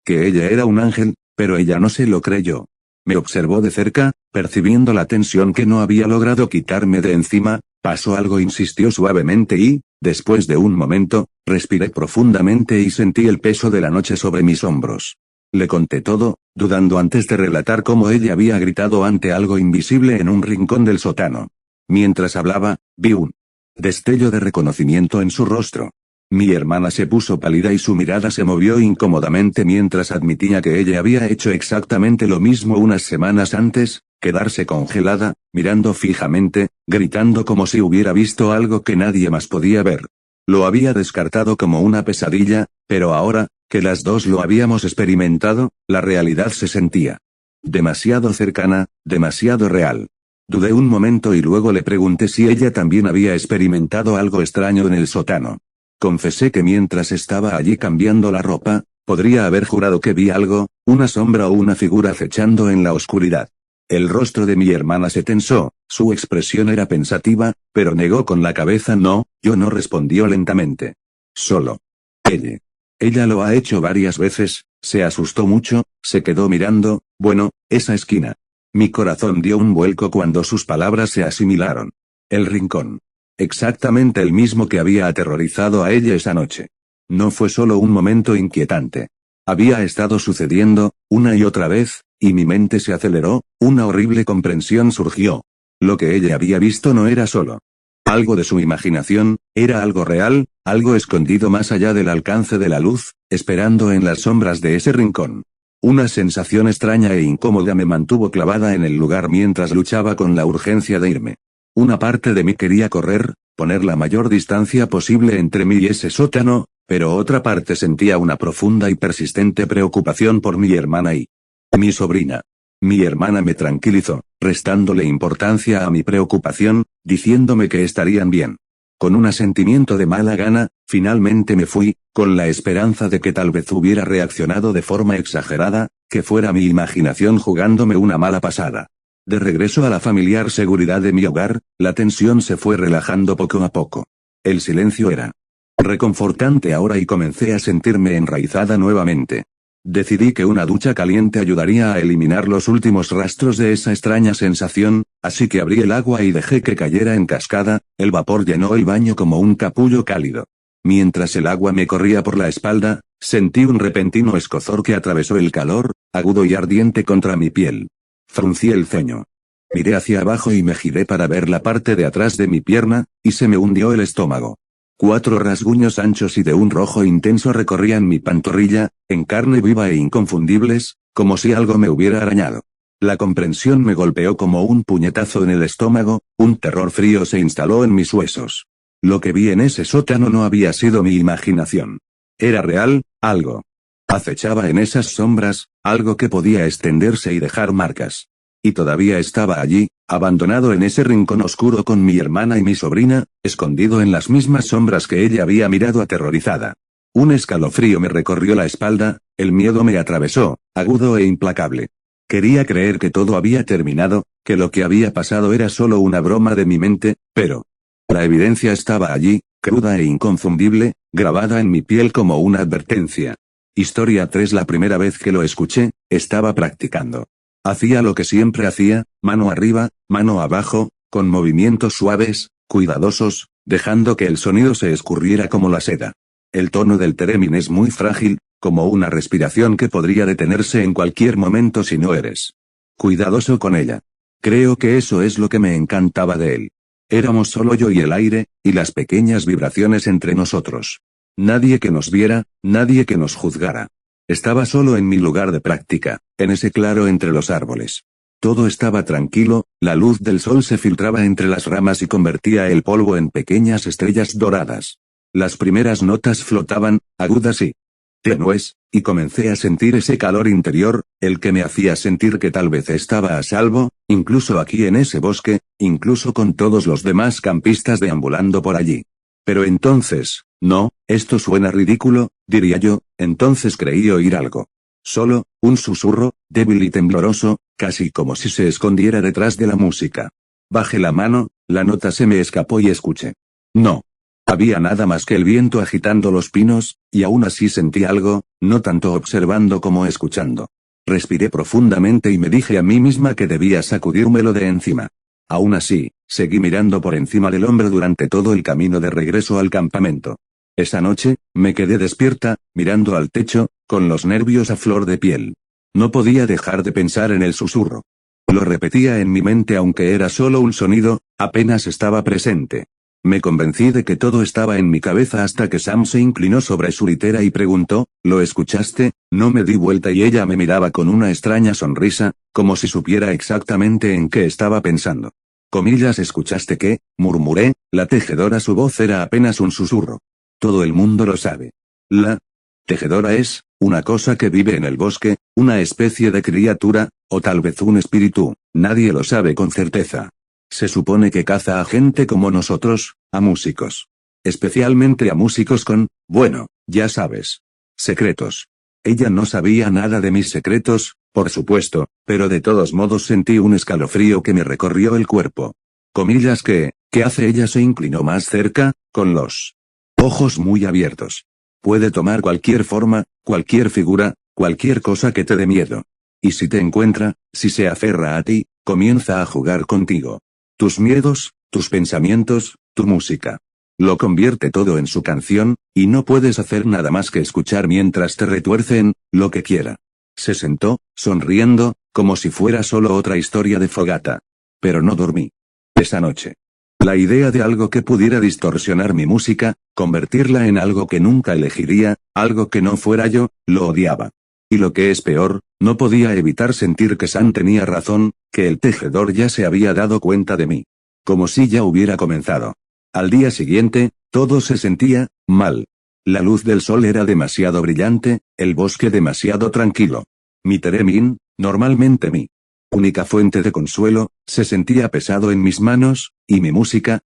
Que ella era un ángel, pero ella no se lo creyó. Me observó de cerca, percibiendo la tensión que no había logrado quitarme de encima. ¿Pasó algo?, insistió suavemente y, después de un momento, respiré profundamente y sentí el peso de la noche sobre mis hombros. Le conté todo, dudando antes de relatar cómo ella había gritado ante algo invisible en un rincón del sótano. Mientras hablaba, vi un destello de reconocimiento en su rostro. Mi hermana se puso pálida y su mirada se movió incómodamente mientras admitía que ella había hecho exactamente lo mismo unas semanas antes, quedarse congelada, mirando fijamente, gritando como si hubiera visto algo que nadie más podía ver. Lo había descartado como una pesadilla, pero ahora, que las dos lo habíamos experimentado, la realidad se sentía demasiado cercana, demasiado real. Dudé un momento y luego le pregunté si ella también había experimentado algo extraño en el sótano. Confesé que mientras estaba allí cambiando la ropa, podría haber jurado que vi algo, una sombra o una figura acechando en la oscuridad. El rostro de mi hermana se tensó, su expresión era pensativa, pero negó con la cabeza. No, yo no, respondió lentamente. Solo. Ella. Ella lo ha hecho varias veces, se asustó mucho, se quedó mirando, bueno, esa esquina. Mi corazón dio un vuelco cuando sus palabras se asimilaron. El rincón. Exactamente el mismo que había aterrorizado a ella esa noche. No fue solo un momento inquietante. Había estado sucediendo, una y otra vez, y mi mente se aceleró, una horrible comprensión surgió. Lo que ella había visto no era solo algo de su imaginación, era algo real, algo escondido más allá del alcance de la luz, esperando en las sombras de ese rincón. Una sensación extraña e incómoda me mantuvo clavada en el lugar mientras luchaba con la urgencia de irme. Una parte de mí quería correr, poner la mayor distancia posible entre mí y ese sótano, pero otra parte sentía una profunda y persistente preocupación por mi hermana y mi sobrina. Mi hermana me tranquilizó, restándole importancia a mi preocupación, diciéndome que estarían bien. Con un asentimiento de mala gana, finalmente me fui, con la esperanza de que tal vez hubiera reaccionado de forma exagerada, que fuera mi imaginación jugándome una mala pasada. De regreso a la familiar seguridad de mi hogar, la tensión se fue relajando poco a poco. El silencio era reconfortante ahora y comencé a sentirme enraizada nuevamente. Decidí que una ducha caliente ayudaría a eliminar los últimos rastros de esa extraña sensación, así que abrí el agua y dejé que cayera en cascada, el vapor llenó el baño como un capullo cálido. Mientras el agua me corría por la espalda, sentí un repentino escozor que atravesó el calor, agudo y ardiente contra mi piel. Fruncí el ceño. Miré hacia abajo y me giré para ver la parte de atrás de mi pierna, y se me hundió el estómago. 4 rasguños anchos y de un rojo intenso recorrían mi pantorrilla, en carne viva e inconfundibles, como si algo me hubiera arañado. La comprensión me golpeó como un puñetazo en el estómago, un terror frío se instaló en mis huesos. Lo que vi en ese sótano no había sido mi imaginación. Era real, algo acechaba en esas sombras, algo que podía extenderse y dejar marcas. Y todavía estaba allí, abandonado en ese rincón oscuro con mi hermana y mi sobrina, escondido en las mismas sombras que ella había mirado aterrorizada. Un escalofrío me recorrió la espalda, el miedo me atravesó, agudo e implacable. Quería creer que todo había terminado, que lo que había pasado era solo una broma de mi mente, pero la evidencia estaba allí, cruda e inconfundible, grabada en mi piel como una advertencia. Historia 3. La primera vez que lo escuché, estaba practicando. Hacía lo que siempre hacía, mano arriba, mano abajo, con movimientos suaves, cuidadosos, dejando que el sonido se escurriera como la seda. El tono del theremin es muy frágil, como una respiración que podría detenerse en cualquier momento si no eres cuidadoso con ella. Creo que eso es lo que me encantaba de él. Éramos solo yo y el aire, y las pequeñas vibraciones entre nosotros. Nadie que nos viera, nadie que nos juzgara. Estaba solo en mi lugar de práctica, en ese claro entre los árboles. Todo estaba tranquilo, la luz del sol se filtraba entre las ramas y convertía el polvo en pequeñas estrellas doradas. Las primeras notas flotaban, agudas y tenues, y comencé a sentir ese calor interior, el que me hacía sentir que tal vez estaba a salvo, incluso aquí en ese bosque, incluso con todos los demás campistas deambulando por allí. Pero entonces, no, esto suena ridículo, diría yo, entonces creí oír algo. Solo, un susurro, débil y tembloroso, casi como si se escondiera detrás de la música. Bajé la mano, la nota se me escapó y escuché. No. Había nada más que el viento agitando los pinos, y aún así sentí algo, no tanto observando como escuchando. Respiré profundamente y me dije a mí misma que debía sacudírmelo de encima. Aún así, seguí mirando por encima del hombro durante todo el camino de regreso al campamento. Esa noche, me quedé despierta, mirando al techo, con los nervios a flor de piel. No podía dejar de pensar en el susurro. Lo repetía en mi mente aunque era solo un sonido, apenas estaba presente. Me convencí de que todo estaba en mi cabeza hasta que Sam se inclinó sobre su litera y preguntó, ¿lo escuchaste? No me di vuelta y ella me miraba con una extraña sonrisa, como si supiera exactamente en qué estaba pensando. Comillas, ¿escuchaste qué? Murmuré, la tejedora, su voz era apenas un susurro. Todo el mundo lo sabe. La tejedora es una cosa que vive en el bosque, una especie de criatura, o tal vez un espíritu, nadie lo sabe con certeza. Se supone que caza a gente como nosotros, a músicos. especialmente a músicos con, bueno, ya sabes, secretos. Ella no sabía nada de mis secretos, por supuesto, pero de todos modos sentí un escalofrío que me recorrió el cuerpo. Comillas ¿qué hace? Ella se inclinó más cerca, con los ojos muy abiertos. Puede tomar cualquier forma, cualquier figura, cualquier cosa que te dé miedo. Y si te encuentra, si se aferra a ti, comienza a jugar contigo. Tus miedos, tus pensamientos, tu música. Lo convierte todo en su canción, y no puedes hacer nada más que escuchar mientras te retuercen, lo que quiera. Se sentó, sonriendo, como si fuera solo otra historia de fogata. Pero no dormí. Esa noche. La idea de algo que pudiera distorsionar mi música, convertirla en algo que nunca elegiría, algo que no fuera yo, lo odiaba. Y lo que es peor, no podía evitar sentir que Sam tenía razón, que el tejedor ya se había dado cuenta de mí. Como si ya hubiera comenzado. Al día siguiente, todo se sentía mal. La luz del sol era demasiado brillante, el bosque demasiado tranquilo. Mi Theremin, normalmente mi única fuente de consuelo, se sentía pesado en mis manos, y mi música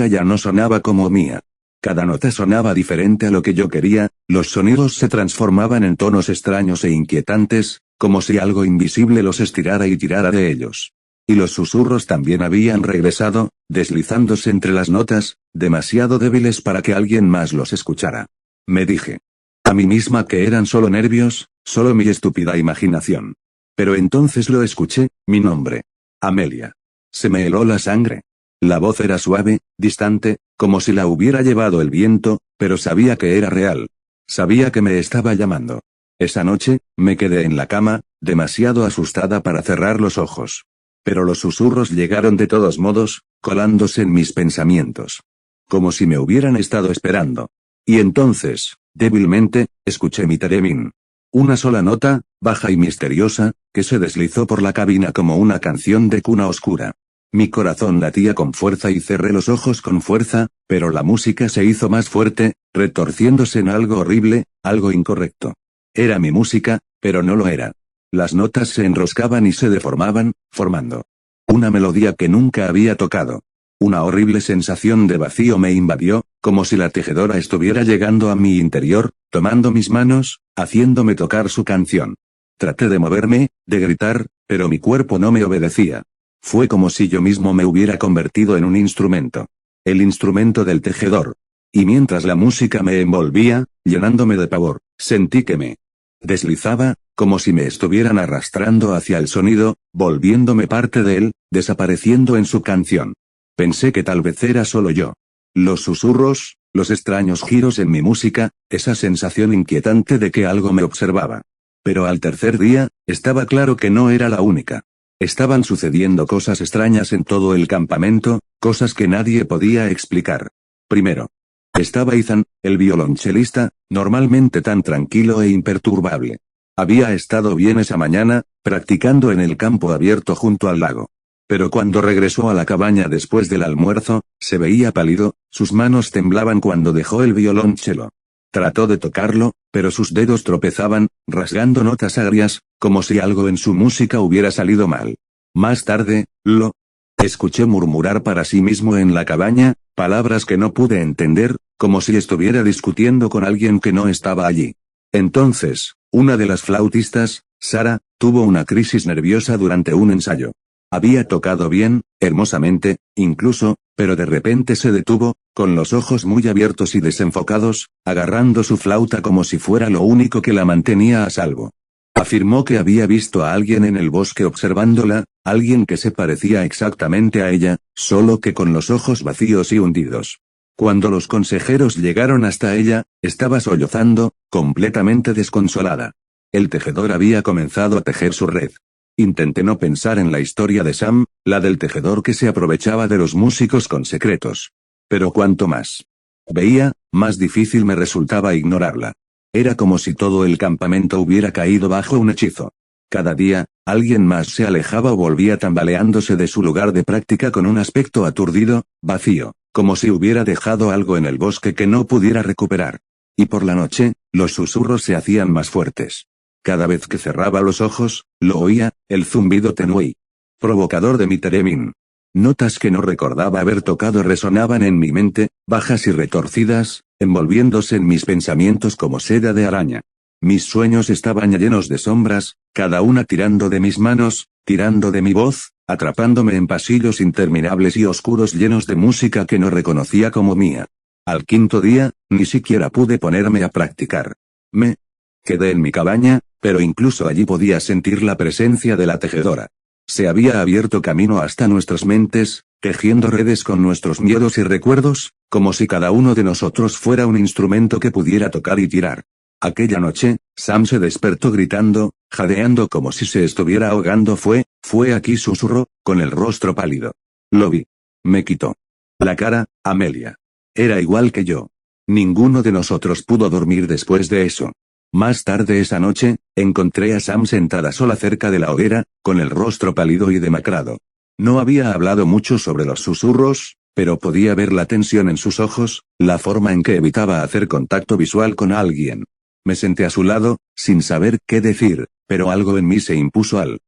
ya no sonaba como mía. Cada nota sonaba diferente a lo que yo quería, los sonidos se transformaban en tonos extraños e inquietantes, como si algo invisible los estirara y tirara de ellos. Y los susurros también habían regresado, deslizándose entre las notas, demasiado débiles para que alguien más los escuchara. Me dije a mí misma que eran solo nervios, solo mi estúpida imaginación. Pero entonces lo escuché, mi nombre. Amelia. Se me heló la sangre. La voz era suave, distante, como si la hubiera llevado el viento, pero sabía que era real. Sabía que me estaba llamando. Esa noche, me quedé en la cama, demasiado asustada para cerrar los ojos. Pero los susurros llegaron de todos modos, colándose en mis pensamientos. Como si me hubieran estado esperando. Y entonces, débilmente, escuché mi Theremin. Una sola nota, baja y misteriosa, que se deslizó por la cabina como una canción de cuna oscura. Mi corazón latía con fuerza y cerré los ojos con fuerza, pero la música se hizo más fuerte, retorciéndose en algo horrible, algo incorrecto. Era mi música, pero no lo era. Las notas se enroscaban y se deformaban, formando una melodía que nunca había tocado. Una horrible sensación de vacío me invadió, como si la tejedora estuviera llegando a mi interior, tomando mis manos, haciéndome tocar su canción. Traté de moverme, de gritar, pero mi cuerpo no me obedecía. Fue como si yo mismo me hubiera convertido en un instrumento. El instrumento del tejedor. Y mientras la música me envolvía, llenándome de pavor, sentí que me deslizaba, como si me estuvieran arrastrando hacia el sonido, volviéndome parte de él, desapareciendo en su canción. Pensé que tal vez era solo yo. Los susurros, los extraños giros en mi música, esa sensación inquietante de que algo me observaba. Pero al tercer día, estaba claro que no era la única. Estaban sucediendo cosas extrañas en todo el campamento, cosas que nadie podía explicar. Primero, estaba Ethan, el violonchelista, normalmente tan tranquilo e imperturbable. Había estado bien esa mañana, practicando en el campo abierto junto al lago. Pero cuando regresó a la cabaña después del almuerzo, se veía pálido, sus manos temblaban cuando dejó el violonchelo. Trató de tocarlo, pero sus dedos tropezaban, rasgando notas agrias, como si algo en su música hubiera salido mal. Más tarde, lo escuché murmurar para sí mismo en la cabaña, palabras que no pude entender, como si estuviera discutiendo con alguien que no estaba allí. Entonces, una de las flautistas, Sara, tuvo una crisis nerviosa durante un ensayo. Había tocado bien, hermosamente, incluso, pero de repente se detuvo, con los ojos muy abiertos y desenfocados, agarrando su flauta como si fuera lo único que la mantenía a salvo. Afirmó que había visto a alguien en el bosque observándola, alguien que se parecía exactamente a ella, solo que con los ojos vacíos y hundidos. Cuando los consejeros llegaron hasta ella, estaba sollozando, completamente desconsolada. El tejedor había comenzado a tejer su red. Intenté no pensar en la historia de Sam, la del tejedor que se aprovechaba de los músicos con secretos. Pero cuanto más veía, más difícil me resultaba ignorarla. Era como si todo el campamento hubiera caído bajo un hechizo. Cada día, alguien más se alejaba o volvía tambaleándose de su lugar de práctica con un aspecto aturdido, vacío, como si hubiera dejado algo en el bosque que no pudiera recuperar. Y por la noche, los susurros se hacían más fuertes. Cada vez que cerraba los ojos, lo oía, el zumbido tenue y provocador de mi Theremin. Notas que no recordaba haber tocado resonaban en mi mente, bajas y retorcidas, envolviéndose en mis pensamientos como seda de araña. Mis sueños estaban llenos de sombras, cada una tirando de mis manos, tirando de mi voz, atrapándome en pasillos interminables y oscuros llenos de música que no reconocía como mía. Al quinto día, ni siquiera pude ponerme a practicar. Me quedé en mi cabaña, pero incluso allí podía sentir la presencia de la tejedora. Se había abierto camino hasta nuestras mentes, tejiendo redes con nuestros miedos y recuerdos, como si cada uno de nosotros fuera un instrumento que pudiera tocar y tirar. Aquella noche, Sam se despertó gritando, jadeando como si se estuviera ahogando. Fue aquí, susurró, con el rostro pálido. Lo vi. Me quitó la cara, Amelia. Era igual que yo. Ninguno de nosotros pudo dormir después de eso. Más tarde esa noche, encontré a Sam sentada sola cerca de la hoguera, con el rostro pálido y demacrado. No había hablado mucho sobre los susurros, pero podía ver la tensión en sus ojos, la forma en que evitaba hacer contacto visual con alguien. Me senté a su lado, sin saber qué decir, pero algo en mí se impuso al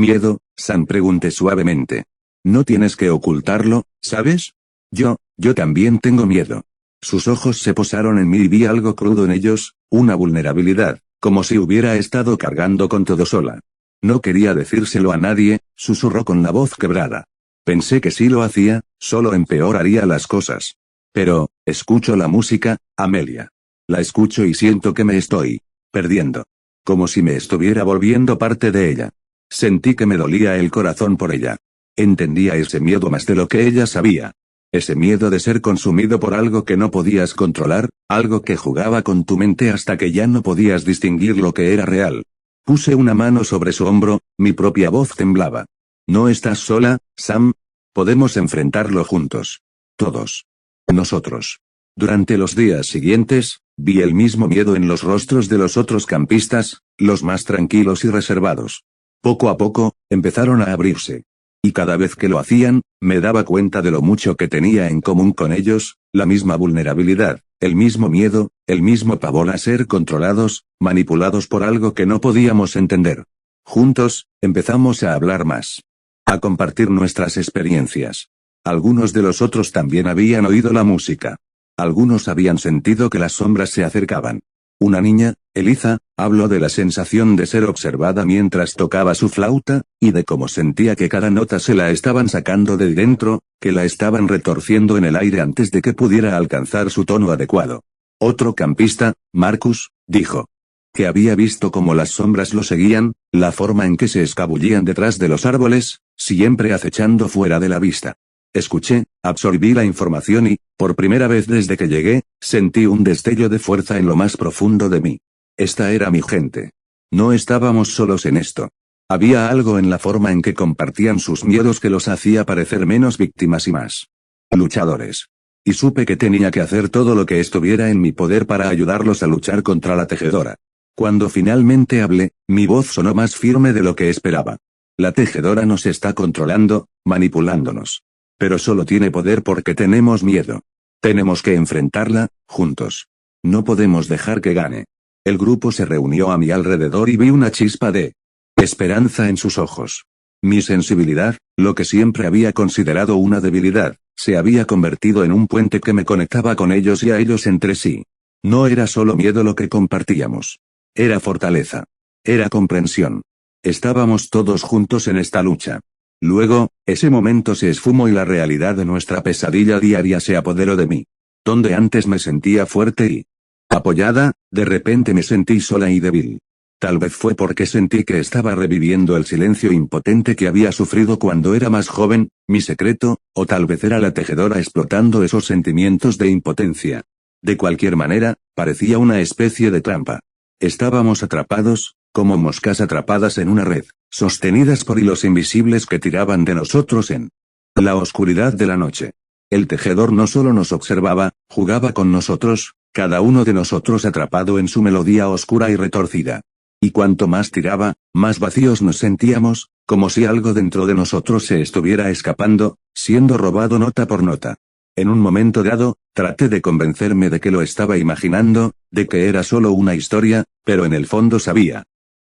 miedo. Sam, pregunté suavemente. No tienes que ocultarlo, ¿sabes? Yo también tengo miedo. Sus ojos se posaron en mí y vi algo crudo en ellos, una vulnerabilidad, como si hubiera estado cargando con todo sola. No quería decírselo a nadie, susurró con la voz quebrada. Pensé que si lo hacía, solo empeoraría las cosas. Pero, escucho la música, Amelia. La escucho y siento que me estoy perdiendo. Como si me estuviera volviendo parte de ella. Sentí que me dolía el corazón por ella. Entendía ese miedo más de lo que ella sabía. Ese miedo de ser consumido por algo que no podías controlar, algo que jugaba con tu mente hasta que ya no podías distinguir lo que era real. Puse una mano sobre su hombro, mi propia voz temblaba. No estás sola, Sam. Podemos enfrentarlo juntos. Todos. Nosotros. Durante los días siguientes, vi el mismo miedo en los rostros de los otros campistas, los más tranquilos y reservados. Poco a poco, empezaron a abrirse. Y cada vez que lo hacían, me daba cuenta de lo mucho que tenía en común con ellos, la misma vulnerabilidad, el mismo miedo, el mismo pavor a ser controlados, manipulados por algo que no podíamos entender. Juntos, empezamos a hablar más. A compartir nuestras experiencias. Algunos de los otros también habían oído la música. Algunos habían sentido que las sombras se acercaban. Una niña, Eliza, habló de la sensación de ser observada mientras tocaba su flauta, y de cómo sentía que cada nota se la estaban sacando de dentro, que la estaban retorciendo en el aire antes de que pudiera alcanzar su tono adecuado. Otro campista, Marcus, dijo que había visto cómo las sombras lo seguían, la forma en que se escabullían detrás de los árboles, siempre acechando fuera de la vista. Escuché, absorbí la información y, por primera vez desde que llegué, sentí un destello de fuerza en lo más profundo de mí. Esta era mi gente. No estábamos solos en esto. Había algo en la forma en que compartían sus miedos que los hacía parecer menos víctimas y más luchadores. Y supe que tenía que hacer todo lo que estuviera en mi poder para ayudarlos a luchar contra la tejedora. Cuando finalmente hablé, mi voz sonó más firme de lo que esperaba. La tejedora nos está controlando, manipulándonos. Pero solo tiene poder porque tenemos miedo. Tenemos que enfrentarla, juntos. No podemos dejar que gane. El grupo se reunió a mi alrededor y vi una chispa de esperanza en sus ojos. Mi sensibilidad, lo que siempre había considerado una debilidad, se había convertido en un puente que me conectaba con ellos y a ellos entre sí. No era solo miedo lo que compartíamos. Era fortaleza. Era comprensión. Estábamos todos juntos en esta lucha. Luego, ese momento se esfumó y la realidad de nuestra pesadilla diaria se apoderó de mí. Donde antes me sentía fuerte y apoyada, de repente me sentí sola y débil. Tal vez fue porque sentí que estaba reviviendo el silencio impotente que había sufrido cuando era más joven, mi secreto, o tal vez era la tejedora explotando esos sentimientos de impotencia. De cualquier manera, parecía una especie de trampa. Estábamos atrapados, como moscas atrapadas en una red, sostenidas por hilos invisibles que tiraban de nosotros en la oscuridad de la noche. El tejedor no solo nos observaba, jugaba con nosotros, cada uno de nosotros atrapado en su melodía oscura y retorcida. Y cuanto más tiraba, más vacíos nos sentíamos, como si algo dentro de nosotros se estuviera escapando, siendo robado nota por nota. En un momento dado, traté de convencerme de que lo estaba imaginando, de que era solo una historia, pero en el fondo sabía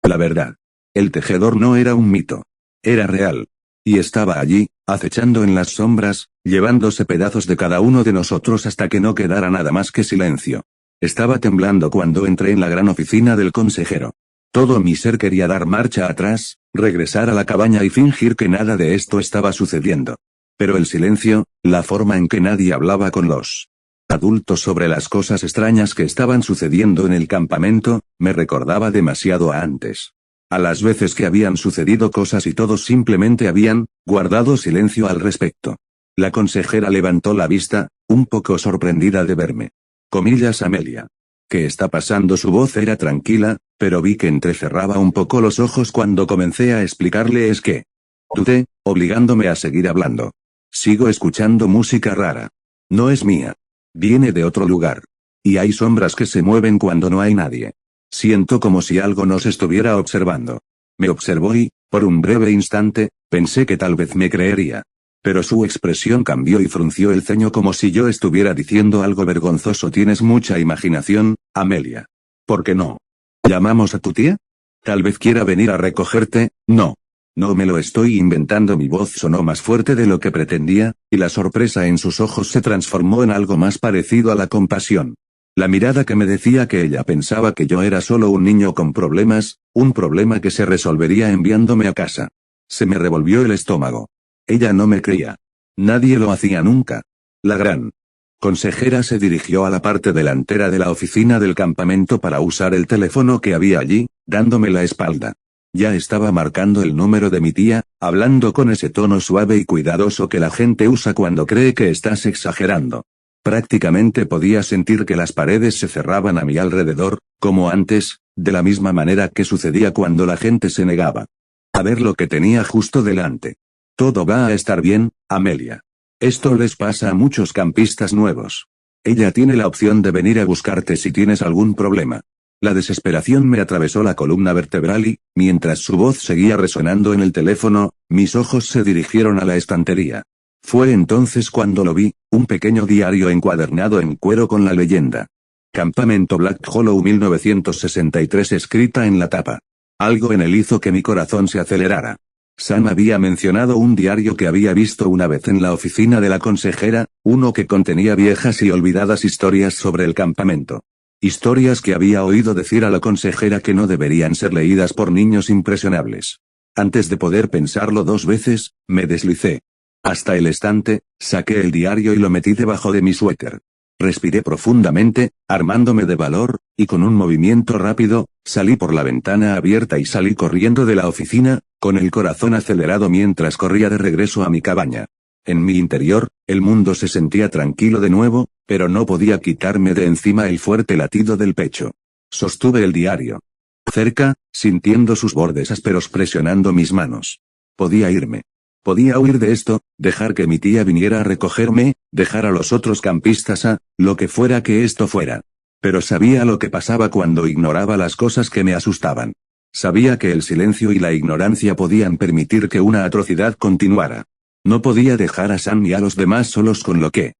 la verdad. El tejedor no era un mito. Era real. Y estaba allí, acechando en las sombras, llevándose pedazos de cada uno de nosotros hasta que no quedara nada más que silencio. Estaba temblando cuando entré en la gran oficina del consejero. Todo mi ser quería dar marcha atrás, regresar a la cabaña y fingir que nada de esto estaba sucediendo. Pero el silencio, la forma en que nadie hablaba con los adultos sobre las cosas extrañas que estaban sucediendo en el campamento, me recordaba demasiado a antes. A las veces que habían sucedido cosas y todos simplemente habían guardado silencio al respecto. La consejera levantó la vista, un poco sorprendida de verme. Comillas, Amelia. ¿Qué está pasando? Su voz era tranquila, pero vi que entrecerraba un poco los ojos cuando comencé a explicarle es que dudé, obligándome a seguir hablando. Sigo escuchando música rara. No es mía. Viene de otro lugar. Y hay sombras que se mueven cuando no hay nadie. Siento como si algo nos estuviera observando. Me observó y, por un breve instante, pensé que tal vez me creería. Pero su expresión cambió y frunció el ceño como si yo estuviera diciendo algo vergonzoso. Tienes mucha imaginación, Amelia. ¿Por qué no? ¿Llamamos a tu tía? Tal vez quiera venir a recogerte. No. No me lo estoy inventando. Mi voz sonó más fuerte de lo que pretendía, y la sorpresa en sus ojos se transformó en algo más parecido a la compasión. La mirada que me decía que ella pensaba que yo era solo un niño con problemas, un problema que se resolvería enviándome a casa. Se me revolvió el estómago. Ella no me creía. Nadie lo hacía nunca. La gran consejera se dirigió a la parte delantera de la oficina del campamento para usar el teléfono que había allí, dándome la espalda. Ya estaba marcando el número de mi tía, hablando con ese tono suave y cuidadoso que la gente usa cuando cree que estás exagerando. Prácticamente podía sentir que las paredes se cerraban a mi alrededor, como antes, de la misma manera que sucedía cuando la gente se negaba a ver lo que tenía justo delante. Todo va a estar bien, Amelia. Esto les pasa a muchos campistas nuevos. Ella tiene la opción de venir a buscarte si tienes algún problema. La desesperación me atravesó la columna vertebral y, mientras su voz seguía resonando en el teléfono, mis ojos se dirigieron a la estantería. Fue entonces cuando lo vi, un pequeño diario encuadernado en cuero con la leyenda Campamento Black Hollow 1963 escrita en la tapa. Algo en él hizo que mi corazón se acelerara. Sam había mencionado un diario que había visto una vez en la oficina de la consejera, uno que contenía viejas y olvidadas historias sobre el campamento. Historias que había oído decir a la consejera que no deberían ser leídas por niños impresionables. Antes de poder pensarlo dos veces, me deslicé hasta el estante, saqué el diario y lo metí debajo de mi suéter. Respiré profundamente, armándome de valor, y con un movimiento rápido, salí por la ventana abierta y salí corriendo de la oficina, con el corazón acelerado mientras corría de regreso a mi cabaña. En mi interior, el mundo se sentía tranquilo de nuevo, pero no podía quitarme de encima el fuerte latido del pecho. Sostuve el diario cerca, sintiendo sus bordes ásperos presionando mis manos. Podía irme. Podía huir de esto, dejar que mi tía viniera a recogerme, dejar a los otros campistas lo que fuera que esto fuera. Pero sabía lo que pasaba cuando ignoraba las cosas que me asustaban. Sabía que el silencio y la ignorancia podían permitir que una atrocidad continuara. No podía dejar a Sam y a los demás solos con lo que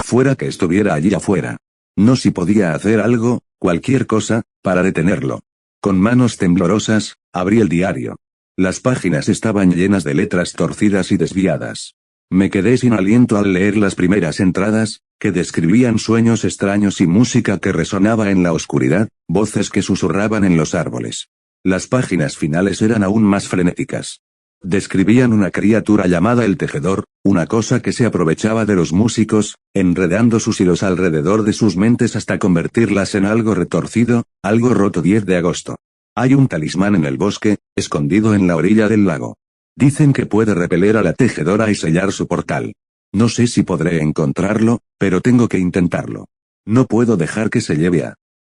fuera que estuviera allí afuera. No si podía hacer algo, cualquier cosa, para detenerlo. Con manos temblorosas, abrí el diario. Las páginas estaban llenas de letras torcidas y desviadas. Me quedé sin aliento al leer las primeras entradas, que describían sueños extraños y música que resonaba en la oscuridad, voces que susurraban en los árboles. Las páginas finales eran aún más frenéticas. Describían una criatura llamada el tejedor, una cosa que se aprovechaba de los músicos, enredando sus hilos alrededor de sus mentes hasta convertirlas en algo retorcido, algo roto. 10 de agosto. Hay un talismán en el bosque, escondido en la orilla del lago. Dicen que puede repeler a la tejedora y sellar su portal. No sé si podré encontrarlo, pero tengo que intentarlo. No puedo dejar que se lleve a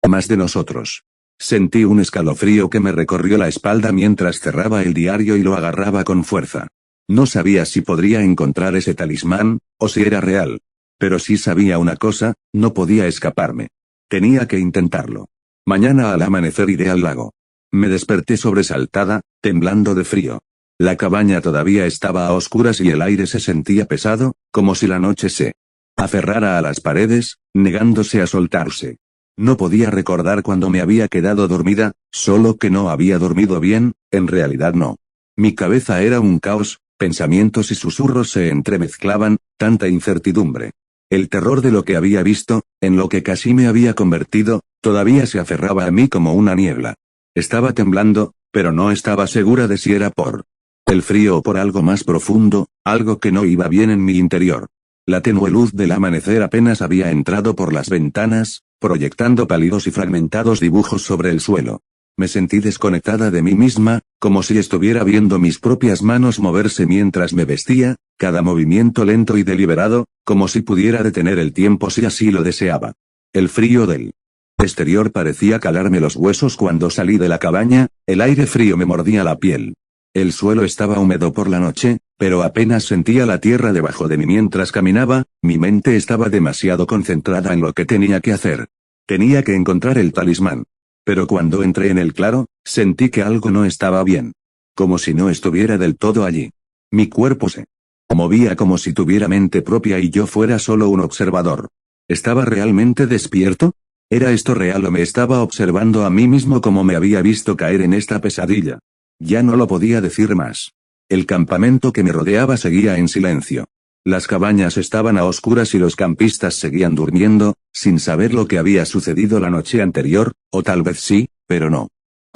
más de nosotros. Sentí un escalofrío que me recorrió la espalda mientras cerraba el diario y lo agarraba con fuerza. No sabía si podría encontrar ese talismán, o si era real. Pero sí sabía una cosa, no podía escaparme. Tenía que intentarlo. Mañana al amanecer iré al lago. Me desperté sobresaltada, temblando de frío. La cabaña todavía estaba a oscuras y el aire se sentía pesado, como si la noche se aferrara a las paredes, negándose a soltarse. No podía recordar cuándo me había quedado dormida, solo que no había dormido bien, en realidad no. Mi cabeza era un caos, Pensamientos y susurros se entremezclaban, tanta incertidumbre. El terror de lo que había visto, en lo que casi me había convertido, todavía se aferraba a mí como una niebla. Estaba temblando, pero no estaba segura de si era por el frío o por algo más profundo, algo que no iba bien en mi interior. La tenue luz del amanecer apenas había entrado por las ventanas, proyectando pálidos y fragmentados dibujos sobre el suelo. Me sentí desconectada de mí misma, como si estuviera viendo mis propias manos moverse mientras me vestía, cada movimiento lento y deliberado, como si pudiera detener el tiempo si así lo deseaba. El frío del exterior parecía calarme los huesos cuando salí de la cabaña, el aire frío me mordía la piel. El suelo estaba húmedo por la noche, pero apenas sentía la tierra debajo de mí mientras caminaba, mi mente estaba demasiado concentrada en lo que tenía que hacer. Tenía que encontrar el talismán. Pero cuando entré en el claro, sentí que algo no estaba bien. Como si no estuviera del todo allí. Mi cuerpo se movía como si tuviera mente propia y yo fuera solo un observador. ¿Estaba realmente despierto? ¿Era esto real o me estaba observando a mí mismo como me había visto caer en esta pesadilla? Ya no lo podía decir más. El campamento que me rodeaba seguía en silencio. Las cabañas estaban a oscuras y los campistas seguían durmiendo, sin saber lo que había sucedido la noche anterior, o tal vez sí, pero no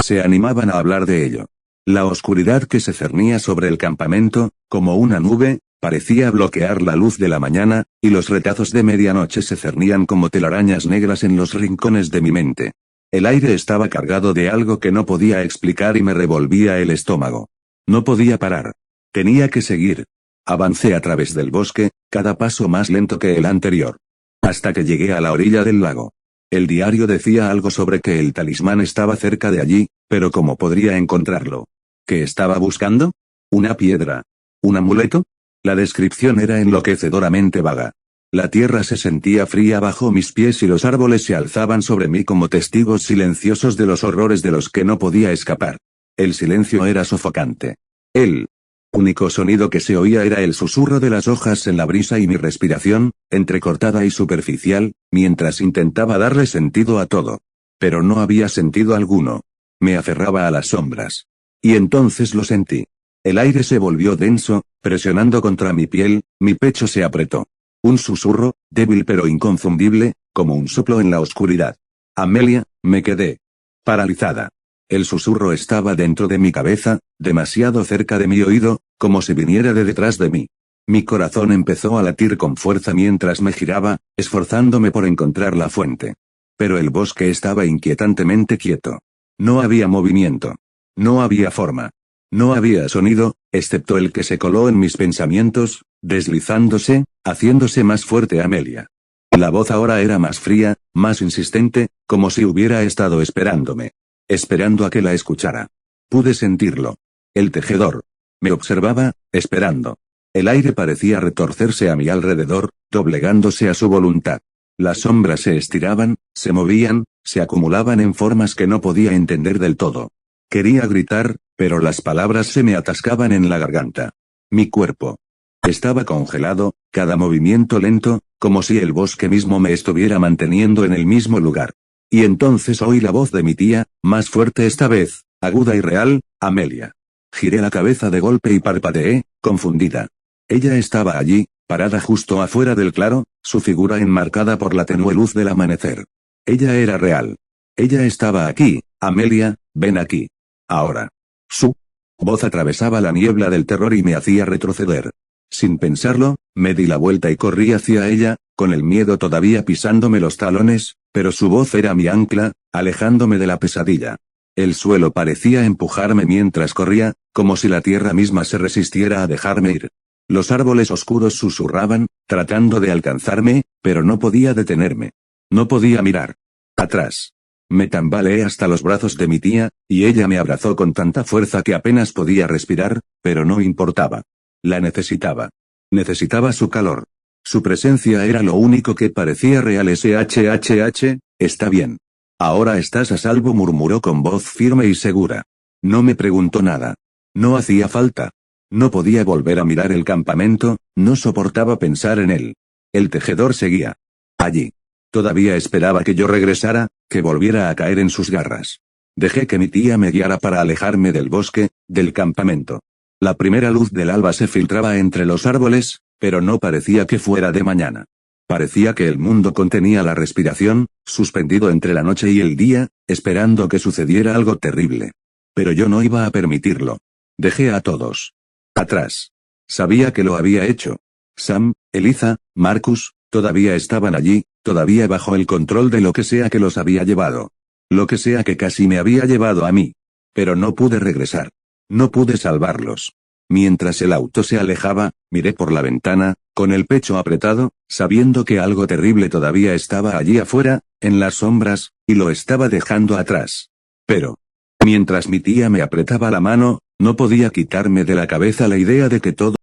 se animaban a hablar de ello. La oscuridad que se cernía sobre el campamento, como una nube, parecía bloquear la luz de la mañana, y los retazos de medianoche se cernían como telarañas negras en los rincones de mi mente. El aire estaba cargado de algo que no podía explicar y me revolvía el estómago. No podía parar. Tenía que seguir. Avancé a través del bosque, cada paso más lento que el anterior. Hasta que llegué a la orilla del lago. El diario decía algo sobre que el talismán estaba cerca de allí, pero ¿cómo podría encontrarlo? ¿Qué estaba buscando? ¿Una piedra? ¿Un amuleto? La descripción era enloquecedoramente vaga. La tierra se sentía fría bajo mis pies y los árboles se alzaban sobre mí como testigos silenciosos de los horrores de los que no podía escapar. El silencio era sofocante. El único sonido que se oía era el susurro de las hojas en la brisa y mi respiración, entrecortada y superficial, mientras intentaba darle sentido a todo. Pero no había sentido alguno. Me aferraba a las sombras. Y entonces lo sentí. El aire se volvió denso, presionando contra mi piel, mi pecho se apretó. Un susurro, débil pero inconfundible, como un soplo en la oscuridad. Amelia, me quedé paralizada. El susurro estaba dentro de mi cabeza, demasiado cerca de mi oído, como si viniera de detrás de mí. Mi corazón empezó a latir con fuerza mientras me giraba, esforzándome por encontrar la fuente. Pero el bosque estaba inquietantemente quieto. No había movimiento. No había forma. No había sonido, excepto el que se coló en mis pensamientos, deslizándose, haciéndose más fuerte Amelia. La voz ahora era más fría, más insistente, como si hubiera estado esperándome. Esperando a que la escuchara. Pude sentirlo. El tejedor me observaba, esperando. El aire parecía retorcerse a mi alrededor, doblegándose a su voluntad. Las sombras se estiraban, se movían, se acumulaban en formas que no podía entender del todo. Quería gritar, pero las palabras se me atascaban en la garganta. Mi cuerpo estaba congelado, cada movimiento lento, como si el bosque mismo me estuviera manteniendo en el mismo lugar. Y entonces oí la voz de mi tía, más fuerte esta vez, aguda y real, Amelia. Giré la cabeza de golpe y parpadeé, confundida. Ella estaba allí, parada justo afuera del claro, su figura enmarcada por la tenue luz del amanecer. Ella era real. Ella estaba aquí, Amelia, ven aquí. Ahora. Su voz atravesaba la niebla del terror y me hacía retroceder. Sin pensarlo, me di la vuelta y corrí hacia ella, con el miedo todavía pisándome los talones, pero su voz era mi ancla, alejándome de la pesadilla. El suelo parecía empujarme mientras corría, como si la tierra misma se resistiera a dejarme ir. Los árboles oscuros susurraban, tratando de alcanzarme, pero no podía detenerme. No podía mirar atrás. Me tambaleé hasta los brazos de mi tía, y ella me abrazó con tanta fuerza que apenas podía respirar, pero no importaba. La necesitaba. Necesitaba su calor. Su presencia era lo único que parecía real. SHHH, está bien. Ahora estás a salvo, murmuró con voz firme y segura. No me preguntó nada. No hacía falta. No podía volver a mirar el campamento, no soportaba pensar en él. El tejedor seguía allí. Todavía esperaba que yo regresara, que volviera a caer en sus garras. Dejé que mi tía me guiara para alejarme del bosque, del campamento. La primera luz del alba se filtraba entre los árboles, pero no parecía que fuera de mañana. Parecía que el mundo contenía la respiración, suspendido entre la noche y el día, esperando que sucediera algo terrible. Pero yo no iba a permitirlo. Dejé a todos atrás. Sabía que lo había hecho. Sam, Eliza, Marcus, todavía estaban allí, todavía bajo el control de lo que sea que los había llevado. Lo que sea que casi me había llevado a mí. Pero no pude regresar. No pude salvarlos. Mientras el auto se alejaba, miré por la ventana, con el pecho apretado, sabiendo que algo terrible todavía estaba allí afuera, en las sombras, y lo estaba dejando atrás. Pero, mientras mi tía me apretaba la mano, no podía quitarme de la cabeza la idea de que todo